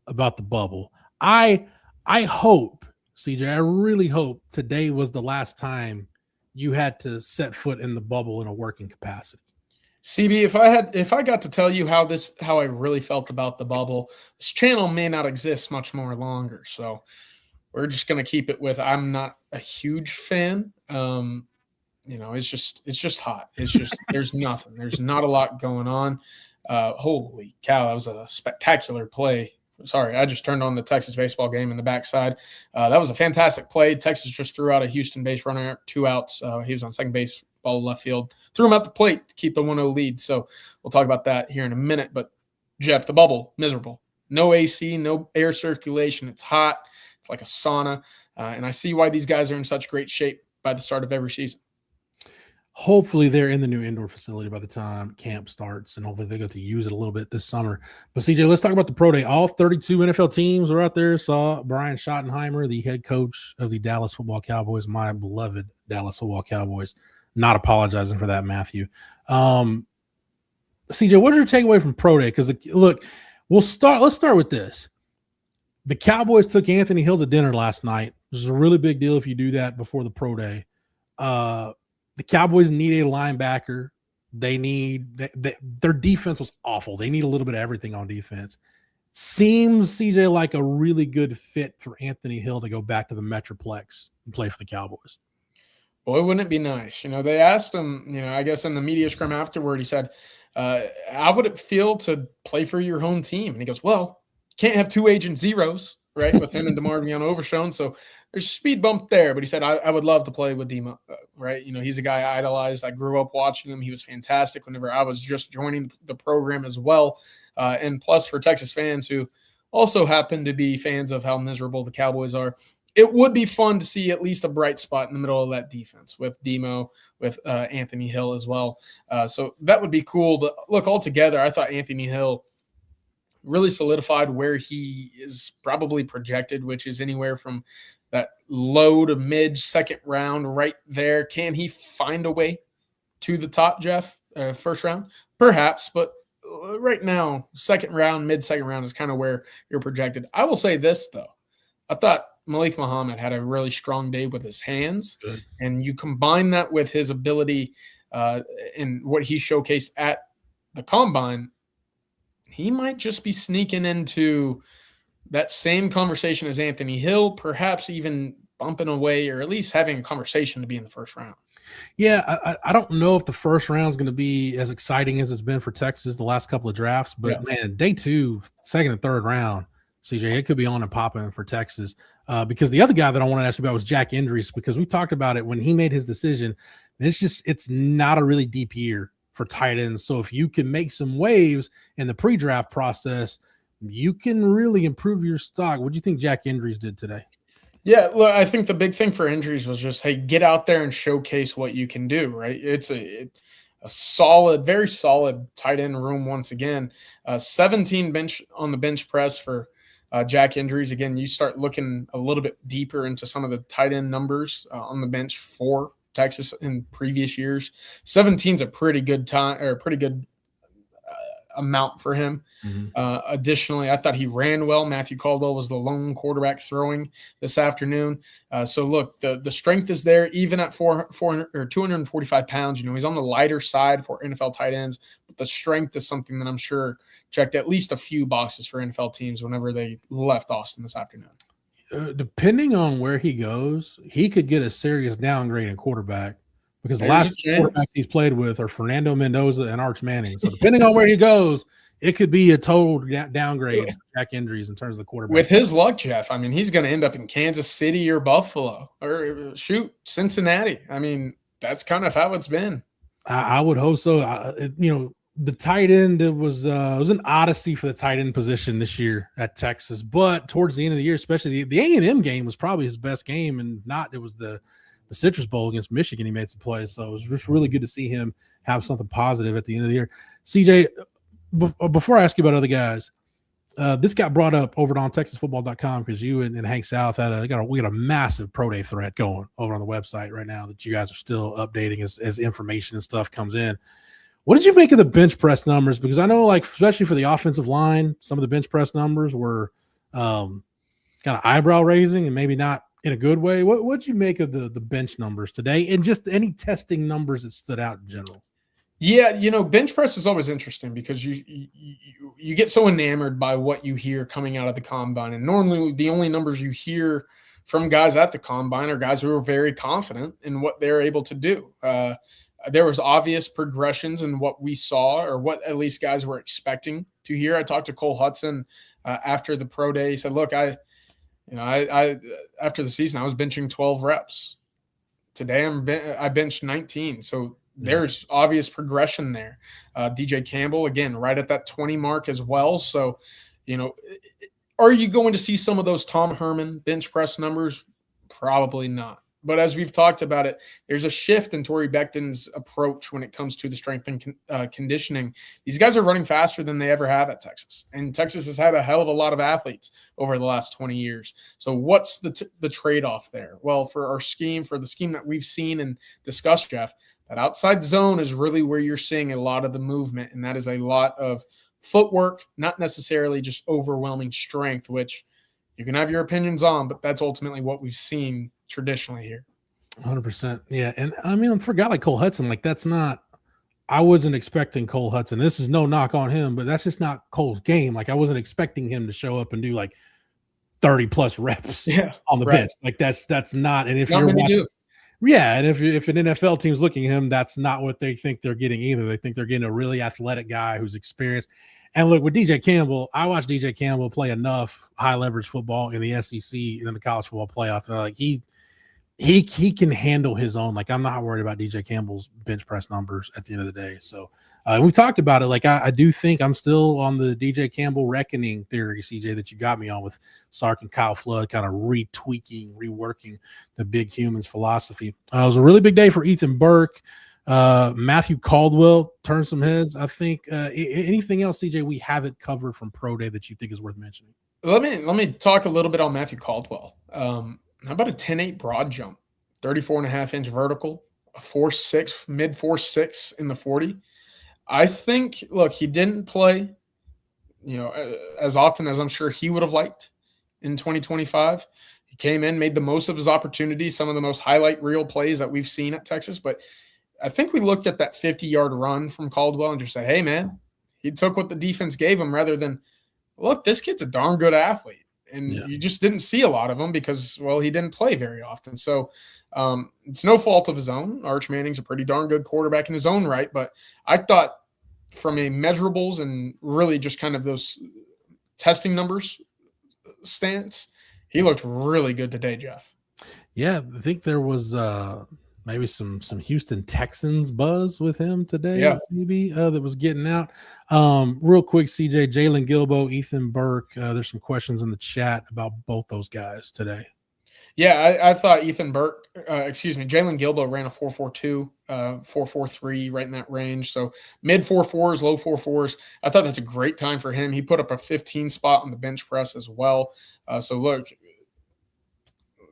about the bubble. I hope, CJ, I really hope today was the last time you had to set foot in the bubble in a working capacity. CB, if I got to tell you how I really felt about the bubble, this channel may not exist much more longer. So we're just gonna keep it with I'm not a huge fan. It's just hot. It's just there's nothing. There's not a lot going on. Holy cow, that was a spectacular play. Sorry, I just turned on the Texas baseball game in the backside. That was a fantastic play. Texas just threw out a Houston base runner, 2 outs. He was on second base, ball left field, threw him out the plate to keep the 1-0 lead. So we'll talk about that here in a minute. But Jeff, the bubble, miserable. No AC, no air circulation. It's hot. It's like a sauna. And I see why these guys are in such great shape by the start of every season. Hopefully they're in the new indoor facility by the time camp starts, and hopefully they get to use it a little bit this summer. But CJ, let's talk about the Pro Day. All 32 NFL teams were out there. Saw Brian Schottenheimer, the head coach of the Dallas Football Cowboys, my beloved Dallas Football Cowboys. Not apologizing for that, Matthew. CJ, what did you take away from Pro Day? Because look, let's start with this. The Cowboys took Anthony Hill to dinner last night. This is a really big deal if you do that before the Pro Day. The Cowboys need a linebacker. Their defense was awful. They need a little bit of everything on defense. Seems, CJ, like a really good fit for Anthony Hill to go back to the Metroplex and play for the Cowboys. Boy, wouldn't it be nice? They asked him, I guess in the media scrum afterward, he said, how would it feel to play for your home team? And he goes, well, can't have 2 agent zeros, right, with him and DeMarvion Overshown. So there's a speed bump there. But he said, I would love to play with Demo, right? He's a guy I idolized. I grew up watching him. He was fantastic whenever I was just joining the program as well. And plus for Texas fans who also happen to be fans of how miserable the Cowboys are, it would be fun to see at least a bright spot in the middle of that defense with Demo, with Anthony Hill as well. So that would be cool. But look, altogether, I thought Anthony Hill really solidified where he is probably projected, which is anywhere from that low to mid second round right there. Can he find a way to the top, Jeff? First round? Perhaps, but right now, second round, mid second round is kind of where you're projected. I will say this, though. I thought Malik Muhammad had a really strong day with his hands. Good. And you combine that with his ability and what he showcased at the Combine, he might just be sneaking into that same conversation as Anthony Hill, perhaps even bumping away or at least having a conversation to be in the first round. Yeah, I don't know if the first round is going to be as exciting as it's been for Texas the last couple of drafts, but man, day 2, second and third round, CJ, it could be on and popping for Texas. Because the other guy that I want to ask you about was Jack Andriese, because we talked about it when he made his decision. And it's not a really deep year for tight ends. So if you can make some waves in the pre-draft process, you can really improve your stock. What do you think Jack Andriese did today? Yeah, look, I think the big thing for Andriese was just, hey, get out there and showcase what you can do, right? It's a solid, very solid tight end room once again. 17 bench on the bench press for Jack Andriese. Again, you start looking a little bit deeper into some of the tight end numbers on the bench for Texas in previous years. 17 is a pretty good time, or a pretty good amount for him. Additionally, I thought he ran well. Matthew Caldwell was the lone quarterback throwing this afternoon. So look, the strength is there, even at 400 or 245 pounds. You know, he's on the lighter side for NFL tight ends, but the strength is something that I'm sure checked at least a few boxes for NFL teams whenever they left Austin this afternoon. Depending on where he goes, he could get a serious downgrade in quarterback, because the last quarterbacks he's played with are Fernando Mendoza and Arch Manning. So depending on where he goes, it could be a total downgrade for Jack Andriese in terms of the quarterback. With his luck, Jeff, I mean, he's going to end up in Kansas City or Buffalo or Cincinnati. I mean, that's kind of how it's been. I would hope so. The tight end, it was an odyssey for the tight end position this year at Texas. But towards the end of the year, especially the A&M game was probably his best game, and it was the Citrus Bowl against Michigan. He made some plays, so it was just really good to see him have something positive at the end of the year. CJ, before I ask you about other guys, this got brought up over on TexasFootball.com because you and Hank South we got a massive pro day thread going over on the website right now that you guys are still updating as information and stuff comes in. What did you make of the bench press numbers? Because I know, like, especially for the offensive line, some of the bench press numbers were kind of eyebrow raising and maybe not in a good way. What did you make of the bench numbers today, and just any testing numbers that stood out in general? Yeah, bench press is always interesting because you get so enamored by what you hear coming out of the combine. And normally the only numbers you hear from guys at the combine are guys who are very confident in what they're able to do. There was obvious progressions in what we saw, or what at least guys were expecting to hear. I talked to Cole Hudson after the pro day. He said, look, I after the season, I was benching 12 reps. Today I benched 19. So there's obvious progression there. DJ Campbell, again, right at that 20 mark as well. So, are you going to see some of those Tom Herman bench press numbers? Probably not. But as we've talked about it, there's a shift in Torrey Becton's approach when it comes to the strength and conditioning. These guys are running faster than they ever have at Texas. And Texas has had a hell of a lot of athletes over the last 20 years. So what's the trade-off there? Well, for the scheme that we've seen and discussed, Jeff, that outside zone is really where you're seeing a lot of the movement. And that is a lot of footwork, not necessarily just overwhelming strength, which you can have your opinions on, but that's ultimately what we've seen traditionally here. 100%. Yeah. And I mean, for a guy like Cole Hudson, like, I wasn't expecting Cole Hudson. This is no knock on him, but that's just not Cole's game. Like, I wasn't expecting him to show up and do like 30 plus reps on the bench. Like, that's not. And if not you're watching, and if an NFL team's looking at him, that's not what they think they're getting either. They think they're getting a really athletic guy who's experienced. And look, with DJ Campbell, I watched DJ Campbell play enough high leverage football in the SEC and in the college football playoff. And like, he can handle his own. Like, I'm not worried about DJ Campbell's bench press numbers at the end of the day. So we talked about it. Like, I do think I'm still on the DJ Campbell reckoning theory, CJ, that you got me on, with Sark and Kyle Flood kind of reworking the big humans philosophy. It was a really big day for Ethan Burke. Matthew Caldwell turned some heads. I think anything else, CJ, we haven't covered from Pro Day that you think is worth mentioning? Let me talk a little bit on Matthew Caldwell. How about a 10.8 broad jump, 34.5-inch vertical, a 4.6, mid 4.6 in the 40. I think, look, he didn't play, as often as I'm sure he would have liked in 2025. He came in, made the most of his opportunities, some of the most highlight reel plays that we've seen at Texas. But I think we looked at that 50-yard run from Caldwell and just said, hey, man, he took what the defense gave him rather than, look, this kid's a darn good athlete. and Yeah. you just didn't see a lot of him because, well, he didn't play very often. So it's no fault of his own. Arch Manning's a pretty darn good quarterback in his own right, but I thought from a measurables and really just kind of those testing numbers stance, he looked really good today, Jeff. Yeah, I think there was maybe some Houston Texans buzz with him today, Yeah. maybe that was getting out. Real quick, CJ, Jalen Gilbo, Ethan Burke. There's some questions in the chat about both those guys today. Yeah, I thought Jalen Gilbo ran a 4.42, 4.43, right in that range. So mid 4.4s, low 4.4s. I thought that's a great time for him. He put up a 15 spot on the bench press as well. So look,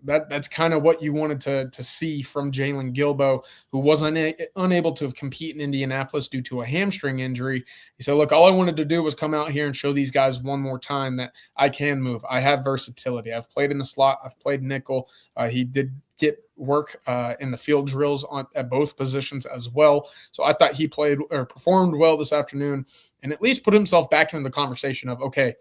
that's kind of what you wanted to see from Jalen Gilbo, who was unable to compete in Indianapolis due to a hamstring injury. He said, look, all I wanted to do was come out here and show these guys one more time that I can move. I have versatility. I've played in the slot. I've played nickel. He did get work in the field drills at both positions as well. So I thought he performed well this afternoon and at least put himself back into the conversation of, okay,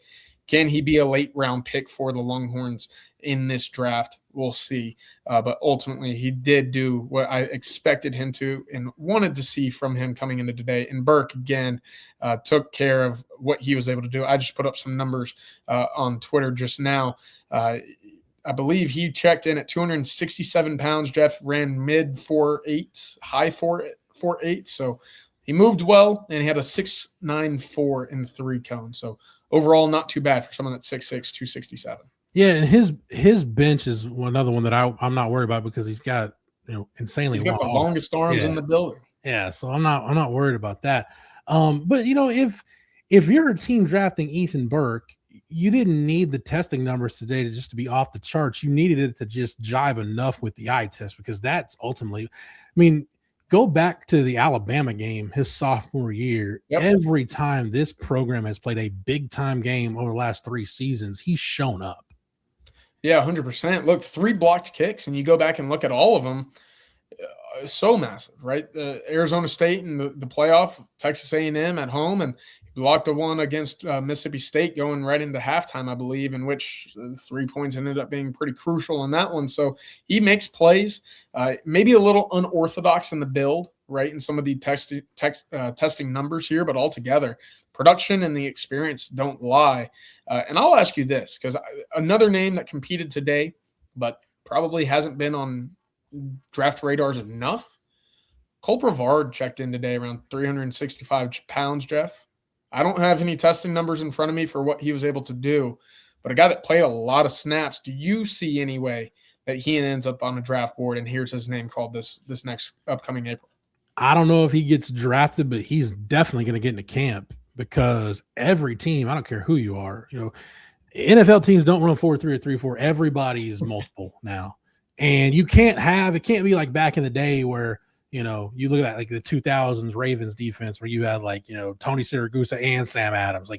can he be a late round pick for the Longhorns in this draft? We'll see. But ultimately, he did do what I expected him to and wanted to see from him coming into today. And Burke, again, took care of what he was able to do. I just put up some numbers on Twitter just now. I believe he checked in at 267 pounds. Jeff ran mid 4.8s, high 4.8. So he moved well, and he had a 6.94 in the 3 cone. So overall, not too bad for someone that's 6'6", 267. Yeah, and his bench is another one that I'm not worried about because he's got insanely He's got the long longest arms in the building. Yeah, so I'm not worried about that. But if you're a team drafting Ethan Burke, you didn't need the testing numbers today to be off the charts. You needed it to just jive enough with the eye test because that's ultimately, go back to the Alabama game his sophomore year. Yep. Every time this program has played a big time game over the last 3 seasons, he's shown up. Yeah, 100%. Look, 3 blocked kicks, and you go back and look at all of them. So massive, right? Arizona State in the playoff, Texas A&M at home, and he blocked the one against Mississippi State going right into halftime, I believe, in which 3 points ended up being pretty crucial in that one. So he makes plays, maybe a little unorthodox in the build, right, in some of the testing numbers here, but altogether, production and the experience don't lie. And I'll ask you this, because another name that competed today, but probably hasn't been on draft radars enough. Brevard checked in today around 365 pounds, Jeff. I don't have any testing numbers in front of me for what he was able to do, but a guy that played a lot of snaps. Do you see any way that he ends up on a draft board and here's his name called this next upcoming April? I don't know if he gets drafted, but he's definitely going to get into camp because every team, I don't care who you are, NFL teams don't run 4-3 or 3-4. Everybody's multiple now. And it can't be like back in the day where, you look at like the 2000s Ravens defense where you had Tony Siragusa and Sam Adams.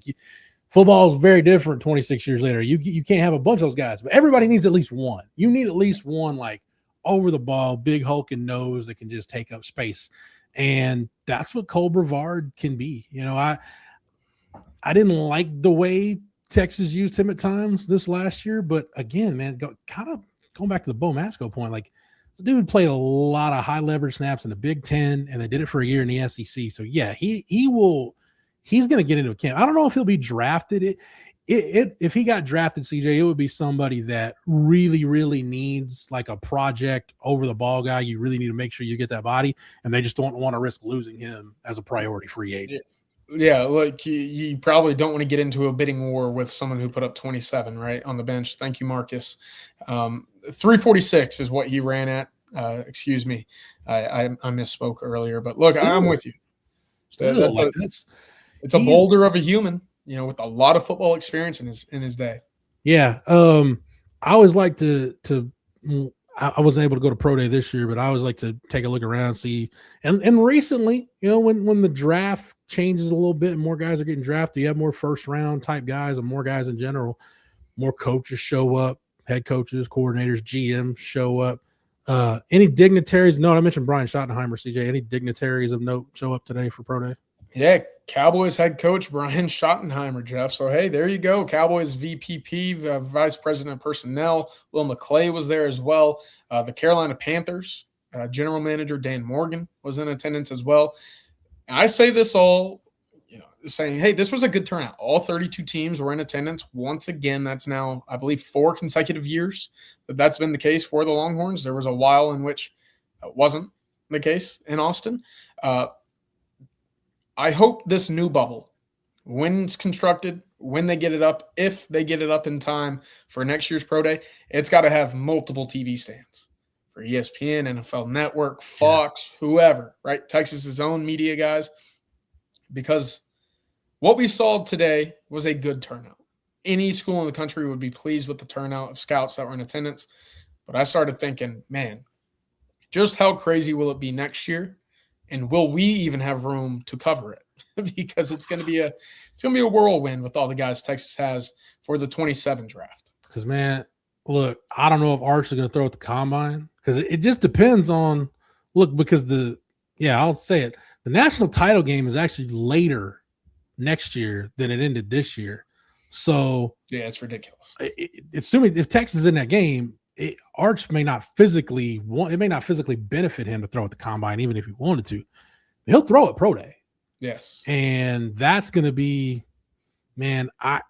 Football is very different 26 years later. You can't have a bunch of those guys, but everybody needs at least one. You need at least one over the ball, big hulking nose that can just take up space. And that's what Brevard can be. I didn't like the way Texas used him at times this last year, but again, man, going back to the Bo Masco point, the dude played a lot of high leverage snaps in the Big Ten, and they did it for a year in the SEC. So yeah, he's going to get into a camp. I don't know if he'll be drafted. If he got drafted, CJ, it would be somebody that really, really needs a project over the ball guy. You really need to make sure you get that body, and they just don't want to risk losing him as a priority free agent. Yeah, you probably don't want to get into a bidding war with someone who put up 27, right, on the bench. Thank you, Marcus. 346 is what he ran at. Excuse me. I misspoke earlier, but look, I'm with you. It's a boulder of a human, with a lot of football experience in his day. Yeah. I always like to I wasn't able to go to Pro Day this year, but I always like to take a look around, see. And recently, when the draft changes a little bit and more guys are getting drafted, you have more first round type guys and more guys in general, more coaches show up, head coaches, coordinators, GMs show up. Any dignitaries? No, I mentioned Brian Schottenheimer, CJ. Any dignitaries of note show up today for Pro Day? Yeah, Cowboys head coach Brian Schottenheimer, Jeff. So, hey, there you go. Cowboys VPP, Vice President of Personnel, Will McClay was there as well. The Carolina Panthers General Manager Dan Morgan was in attendance as well. And I say this all, saying, hey, this was a good turnout. All 32 teams were in attendance. Once again, that's now, I believe, 4 consecutive years that's been the case for the Longhorns. There was a while in which it wasn't the case in Austin. I hope this new bubble, when it's constructed, when they get it up, if they get it up in time for next year's Pro Day, it's got to have multiple TV stands for ESPN, NFL Network, Fox, whoever, right? Texas's own media guys, because what we saw today was a good turnout. Any school in the country would be pleased with the turnout of scouts that were in attendance. But I started thinking, man, just how crazy will it be next year? And will we even have room to cover it? Because it's going to be a whirlwind with all the guys Texas has for the 27 draft. Because, man, look, I don't know if Arch is going to throw at the combine, because it just depends on – look, because I'll say it. The national title game is actually later next year than it ended this year. So – yeah, it's ridiculous. Assuming if Texas is in that game, Arch may not physically benefit him to throw at the combine, even if he wanted to. He'll throw at Pro Day. Yes. And that's going to be, man, I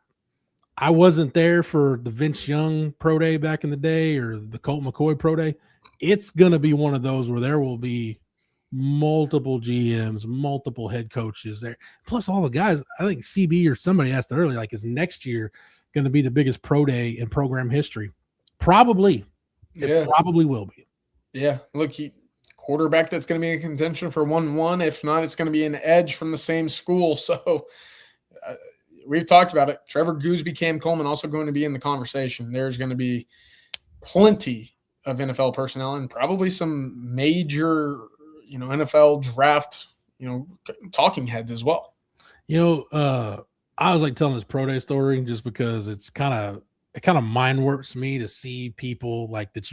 wasn't there for the Vince Young Pro Day back in the day or the Colt McCoy Pro Day. It's going to be one of those where there will be multiple GMs, multiple head coaches there. Plus all the guys, I think CB or somebody asked earlier, like, is next year going to be the biggest Pro Day in program history? Probably. It probably will be. Yeah. Look, quarterback that's going to be in contention for 1-1. If not, it's going to be an edge from the same school. So we've talked about it. Trevor Gooseby, Cam Coleman also going to be in the conversation. There's going to be plenty of NFL personnel and probably some major, NFL draft, talking heads as well. I was like telling this Pro Day story just because it kind of mind warps me to see people like that.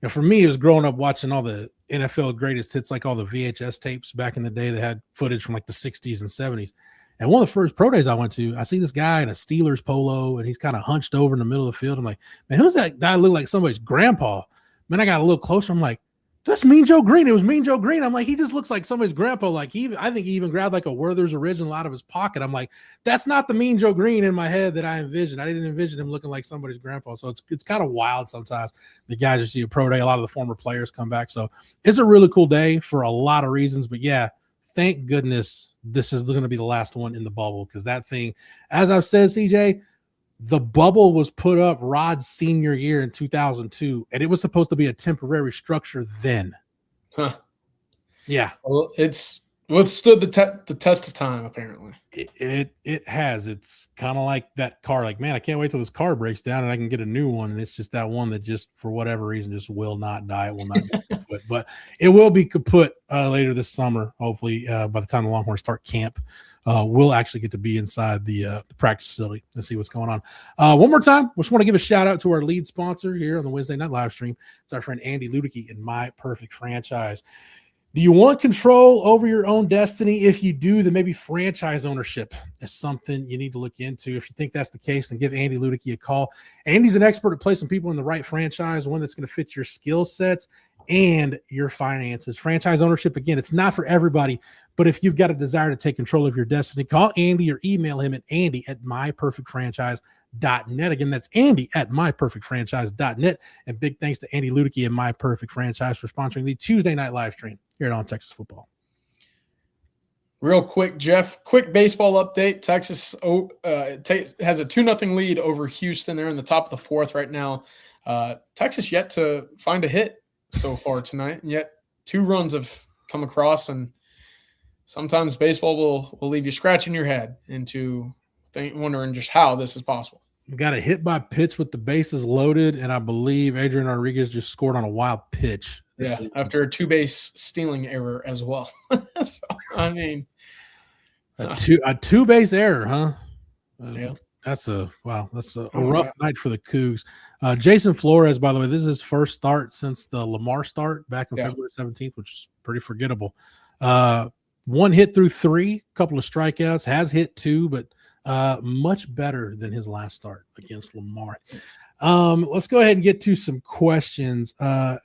For me, it was growing up watching all the NFL greatest hits, like all the VHS tapes back in the day that had footage from like the 60s and 70s. And one of the first Pro Days I went to, I see this guy in a Steelers polo and he's kind of hunched over in the middle of the field. I'm like, man, who's that guy? Look like somebody's grandpa. Man, I got a little closer. I'm like, that's Mean Joe Green. It was Mean Joe Green. I'm like, he just looks like somebody's grandpa. Like I think he even grabbed like a Werther's original out of his pocket. I'm like, that's not the Mean Joe Green in my head that I envisioned. I didn't envision him looking like somebody's grandpa. So it's kind of wild sometimes. The guys you see a Pro Day, a lot of the former players come back. So it's a really cool day for a lot of reasons. But yeah, thank goodness this is going to be the last one in the bubble, because that thing, as I've said, CJ, the bubble was put up Rod's senior year in 2002, and it was supposed to be a temporary structure then. Huh. Yeah. Well, it's withstood the test of time, apparently. It has. It's kind of like that car. Like, man, I can't wait till this car breaks down and I can get a new one. And it's just that one that just, for whatever reason, just will not die. It will not be kaput. But it will be kaput later this summer, hopefully, by the time the Longhorns start camp. We'll actually get to be inside the practice facility and see what's going on. One more time, we just want to give a shout out to our lead sponsor here on the Wednesday night live stream. It's our friend Andy Ludicky and My Perfect Franchise. Do you want control over your own destiny? If you do, then maybe franchise ownership is something you need to look into. If you think that's the case, then give Andy Ludicky a call. Andy's an expert at placing people in the right franchise, one that's going to fit your skill sets and your finances. Franchise ownership, again, it's not for everybody, but if you've got a desire to take control of your destiny, call Andy or email him at andy@myperfectfranchise.net. Again, that's andy@myperfectfranchise.net. And big thanks to Andy Ludicky and My Perfect Franchise for sponsoring the Tuesday night live stream here on Texas Football. Real quick, Jeff, quick baseball update. Texas has a 2-0 lead over Houston. They're in the top of the 4th right now. Texas yet to find a hit so far tonight, and yet 2 runs have come across, and sometimes baseball will leave you scratching your head into wondering just how this is possible. We got a hit by pitch with the bases loaded, and I believe Adrian Rodriguez just scored on a wild pitch. Yeah, after a 2-base stealing error as well. So, I mean, a 2-base error, huh? Yeah. That's a rough night for the Cougs. Jason Flores, by the way, this is his first start since the Lamar start back on February 17th, which is pretty forgettable. one hit through 3, couple of strikeouts, has hit 2, but much better than his last start against Lamar. Let's go ahead and get to some questions.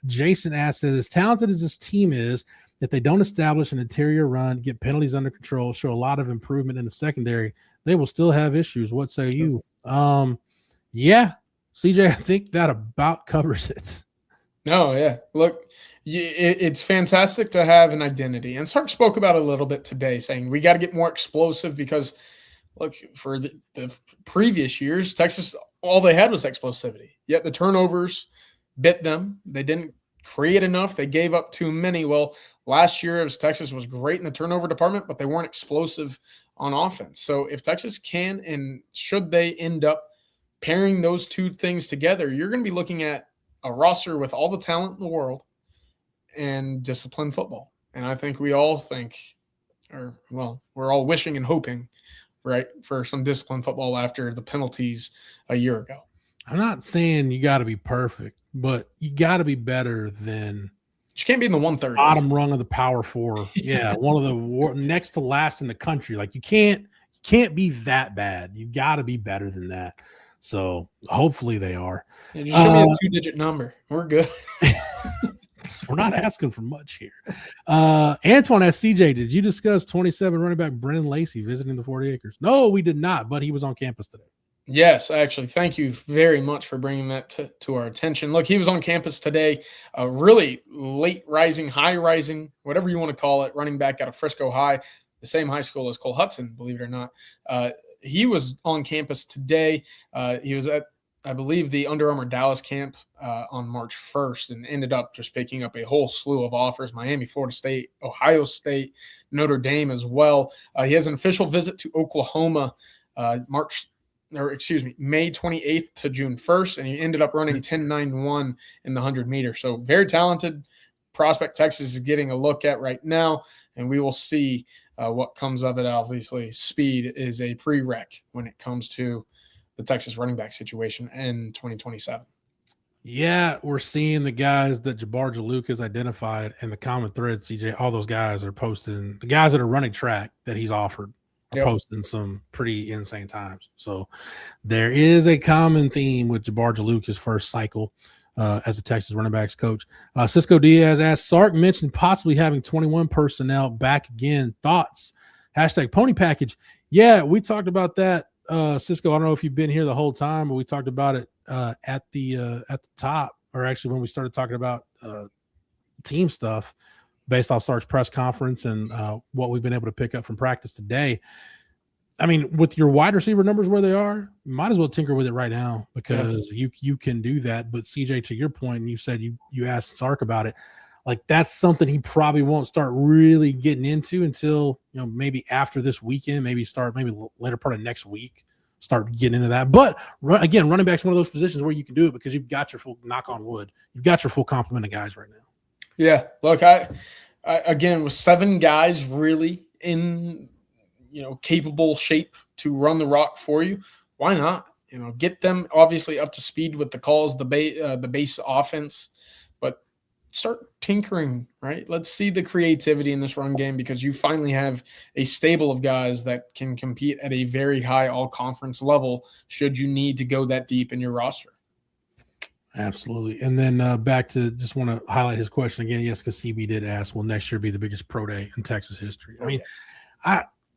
Jason asks, as talented as this team is, if they don't establish an interior run, get penalties under control, show a lot of improvement in the secondary, they will still have issues. What say you? Yeah, CJ, I think that about covers it. Oh, yeah. Look, it's fantastic to have an identity. And Sark spoke about it a little bit today, saying we got to get more explosive because, look, for the previous years, Texas, all they had was explosivity. Yet the turnovers bit them. They didn't create enough. They gave up too many. Well, last year, Texas was great in the turnover department, but they weren't explosive on offense. So if Texas can and should they end up pairing those two things together, you're going to be looking at a roster with all the talent in the world and disciplined football. And I think we all think, or well, we're all wishing and hoping, right, for some disciplined football after the penalties a year ago. I'm not saying you got to be perfect, but you got to be better than you can't be in the 130s. Bottom rung of the Power 4. Yeah, one of the next to last in the country. Like you can't be that bad. You got to be better than that. So hopefully they are. Yeah, just show me a 2-digit number. We're good. We're not asking for much here. Antoine asks, CJ, did you discuss 27 running back Brennan Lacey visiting the 40 acres? No, we did not, but he was on campus today. Yes, actually. Thank you very much for bringing that to our attention. Look, he was on campus today, really late rising, high rising, whatever you want to call it, running back out of Frisco High, the same high school as Cole Hudson, believe it or not. He was on campus today. He was at, I believe, the Under Armour Dallas camp on March 1st and ended up just picking up a whole slew of offers, Miami, Florida State, Ohio State, Notre Dame as well. He has an official visit to Oklahoma May 28th to June 1st, and he ended up running 10.91 in the 100 meter. So very talented prospect Texas is getting a look at right now, and we will see what comes of it. Obviously, speed is a prereq when it comes to the Texas running back situation in 2027. Yeah, we're seeing the guys that Jabbar Jaluk has identified, and the common thread, CJ, all those guys are posting, the guys that are running track that he's offered are posting some pretty insane times. So there is a common theme with Jabbar Jaluk, his first cycle as a Texas running backs coach. Cisco Diaz asked, Sark mentioned possibly having 21 personnel back again. Thoughts? Hashtag pony package. Yeah, we talked about that. Cisco, I don't know if you've been here the whole time, but we talked about it at the top, or actually when we started talking about team stuff based off Sark's press conference and what we've been able to pick up from practice today. I mean, with your wide receiver numbers where they are, you might as well tinker with it right now because you can do that. But CJ, to your point, and you said you asked Sark about it, like that's something he probably won't start really getting into until, you know, maybe after this weekend, maybe later part of next week, start getting into that. But again, running back's one of those positions where you can do it because you've got your full, knock on wood, you've got your full complement of guys right now. Yeah, look, I again, with 7 guys really in, you know, capable shape to run the rock for you, why not? You know, get them obviously up to speed with the calls, the base offense, but start tinkering, right? Let's see the creativity in this run game because you finally have a stable of guys that can compete at a very high all-conference level should you need to go that deep in your roster. Absolutely. And then back to just want to highlight his question again. Yes, because CB did ask, will next year be the biggest pro day in Texas history? I mean,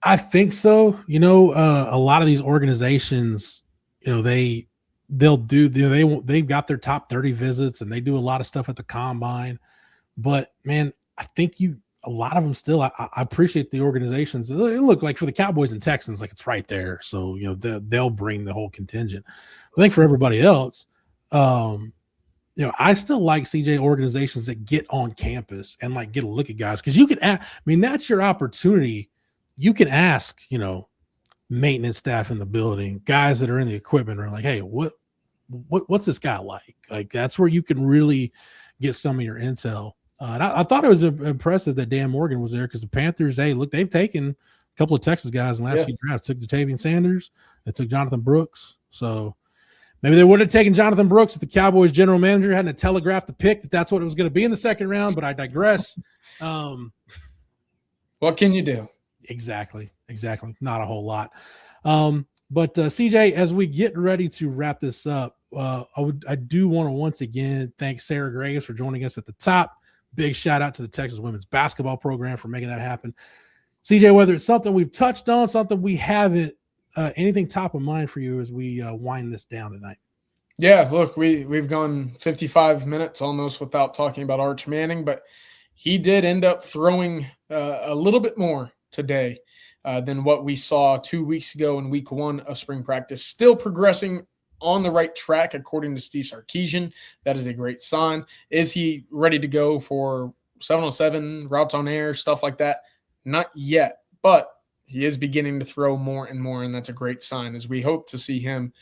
I think so. You know, a lot of these organizations, you know, they've got their top 30 visits and they do a lot of stuff at the combine. But man, I think a lot of them still, I appreciate the organizations. It look like for the Cowboys and Texans, like it's right there. So, you know, they'll bring the whole contingent. I think for everybody else, you know, I still like CJ organizations that get on campus and like get a look at guys because you can ask, I mean, that's your opportunity. You can ask, you know, maintenance staff in the building, guys that are in the equipment are like, hey, what's this guy like? Like that's where you can really get some of your intel. And I thought it was impressive that Dan Morgan was there because the Panthers, hey, look, they've taken a couple of Texas guys in the last few drafts. Took Jatavian Sanders, they took Jonathan Brooks. So maybe they would have taken Jonathan Brooks if the Cowboys general manager hadn't telegraphed the pick that's what it was going to be in the second round, but I digress. What can you do? Exactly. Not a whole lot. But CJ, as we get ready to wrap this up, I do want to once again thank Sarah Graves for joining us at the top. Big shout out to the Texas women's basketball program for making that happen. CJ, whether it's something we've touched on, something we haven't, anything top of mind for you as we wind this down tonight? Yeah, look, we've gone 55 minutes almost without talking about Arch Manning, but he did end up throwing a little bit more today than what we saw 2 weeks ago in week 1 of spring practice. Still progressing on the right track, according to Steve Sarkisian. That is a great sign. Is he ready to go for 707, routes on air, stuff like that? Not yet, but he is beginning to throw more and more, and that's a great sign as we hope to see him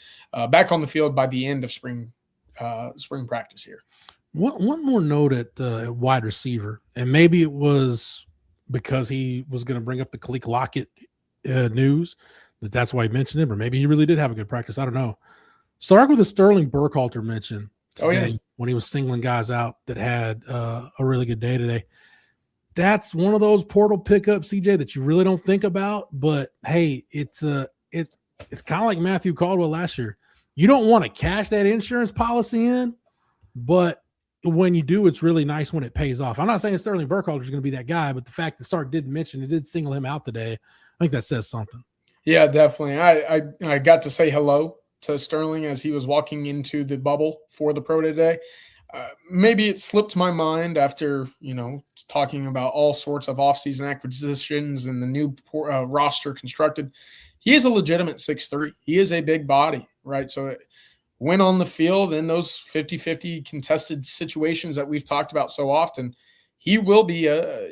back on the field by the end of spring practice here. One more note at wide receiver, and maybe it was because he was going to bring up the Kique Lockett news that's why he mentioned it, or maybe he really did have a good practice. I don't know. Sark with a Sterling Burkhalter mention today when he was singling guys out that had a really good day today. That's one of those portal pickups, CJ, that you really don't think about. But hey, it's kind of like Matthew Caldwell last year. You don't want to cash that insurance policy in, but when you do, it's really nice when it pays off. I'm not saying Sterling Burkhalter is going to be that guy, but the fact that Sark did mention it, did single him out today, I think that says something. Yeah, definitely. I got to say hello to Sterling as he was walking into the bubble for the pro today. Maybe it slipped my mind after, talking about all sorts of offseason acquisitions and the new roster constructed. He is a legitimate 6'3". He is a big body, right? So when on the field in those 50-50 contested situations that we've talked about so often, he will be a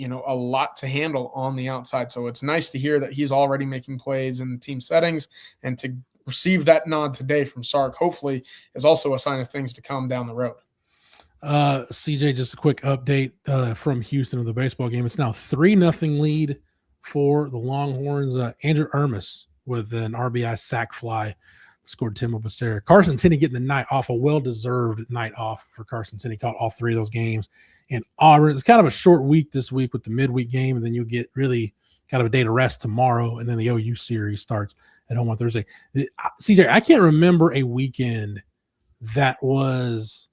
lot to handle on the outside. So it's nice to hear that he's already making plays in the team settings, and to receive that nod today from Sark, hopefully, is also a sign of things to come down the road. CJ, just a quick update from Houston of the baseball game. It's now 3-0 lead for the Longhorns. Andrew Ermis with an RBI sac fly scored Timo Becerra. Carson Tenney getting the night off, a well-deserved night off for Carson Tenney. Caught all 3 of those games. And Auburn, it's kind of a short week this week with the midweek game, and then you'll get really kind of a day to rest tomorrow, and then the OU series starts at home on Thursday. CJ, I can't remember a weekend that was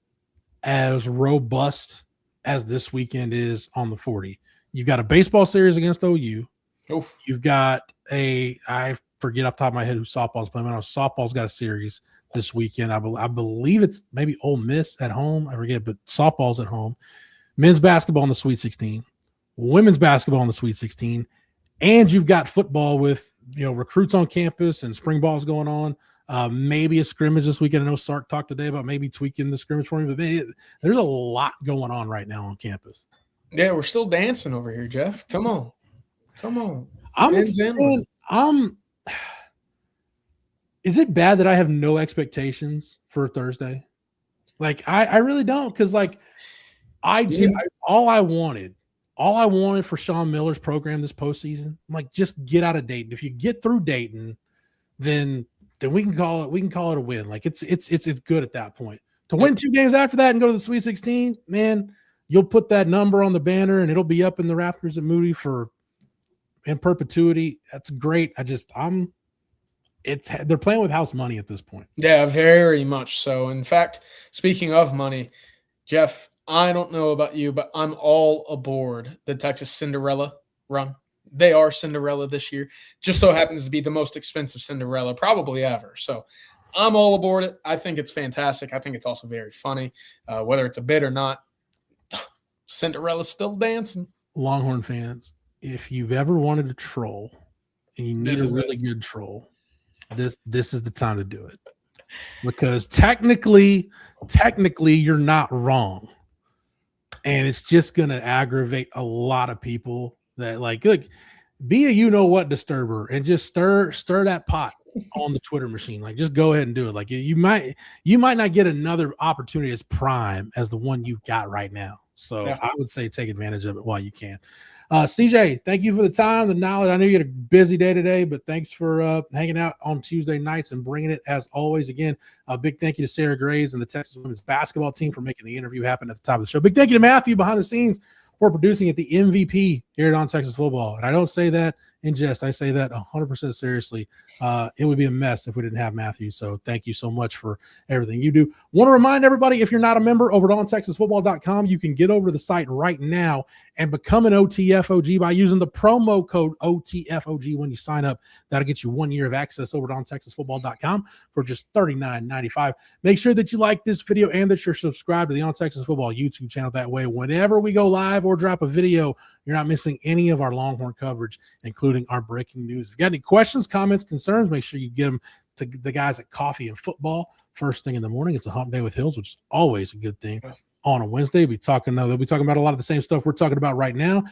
as robust as this weekend is on the 40. You've got a baseball series against OU. Oof. You've got I forget off the top of my head who softball's playing. I know softball's got a series this weekend. I believe it's maybe Ole Miss at home. I forget, but softball's at home. Men's basketball in the Sweet 16. Women's basketball in the Sweet 16. And you've got football with recruits on campus and spring balls going on. Maybe a scrimmage this weekend. I know Sark talked today about maybe tweaking the scrimmage for me, but there's a lot going on right now on campus. Yeah, we're still dancing over here, Jeff. Come on. I'm excited. Is it bad that I have no expectations for Thursday? Like I really don't, because all I wanted for Sean Miller's program this postseason, I'm like, just get out of Dayton. If you get through Dayton, then we can call it a win. Like it's good at that point. To win 2 games after that and go to the Sweet 16, man, you'll put that number on the banner and it'll be up in the rafters at Moody in perpetuity. That's great. They're playing with house money at this point. Yeah, very much so. In fact, speaking of money, Jeff, I don't know about you, but I'm all aboard the Texas Cinderella run. They are Cinderella this year. Just so happens to be the most expensive Cinderella probably ever. So I'm all aboard it. I think it's fantastic. I think it's also very funny. Whether it's a bid or not, Cinderella's still dancing. Longhorn fans, if you've ever wanted a troll and you need a really good troll, this is the time to do it. Because technically you're not wrong. And it's just going to aggravate a lot of people that look, be a what disturber and just stir that pot on the Twitter machine. Like, just go ahead and do it. Like, you might not get another opportunity as prime as the one you've got right now. So yeah. I would say take advantage of it while you can. CJ, thank you for the time, the knowledge. I know you had a busy day today, but thanks for hanging out on Tuesday nights and bringing it as always. Again, a big thank you to Sarah Graves and the Texas women's basketball team for making the interview happen at the top of the show. Big thank you to Matthew behind the scenes for producing it, the MVP here on Texas Football. And I don't say that in jest. I say that 100% seriously. It would be a mess if we didn't have Matthew. So thank you so much for everything you do. Want to remind everybody, if you're not a member over at ontexasfootball.com, you can get over to the site right now and become an OTFOG by using the promo code OTFOG when you sign up. That'll get you 1 year of access over to ontexasfootball.com for just $39.95. Make sure that you like this video and that you're subscribed to the On Texas Football YouTube channel. That way, whenever we go live or drop a video, you're not missing any of our Longhorn coverage, including our breaking news. If you got any questions, comments, concerns, make sure you get them to the guys at Coffee and Football first thing in the morning. It's a hump day with Hills, which is always a good thing. On a Wednesday, they'll be talking about a lot of the same stuff we're talking about right now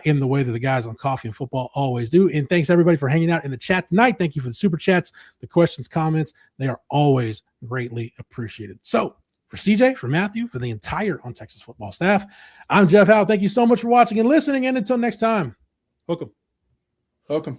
in the way that the guys on Coffee and Football always do. And thanks everybody for hanging out in the chat tonight. Thank you for the super chats, the questions, comments. They are always greatly appreciated. So for CJ, for Matthew, for the entire On Texas Football staff, I'm Jeff Howe. Thank you so much for watching and listening. And until next time, hook 'em. Welcome.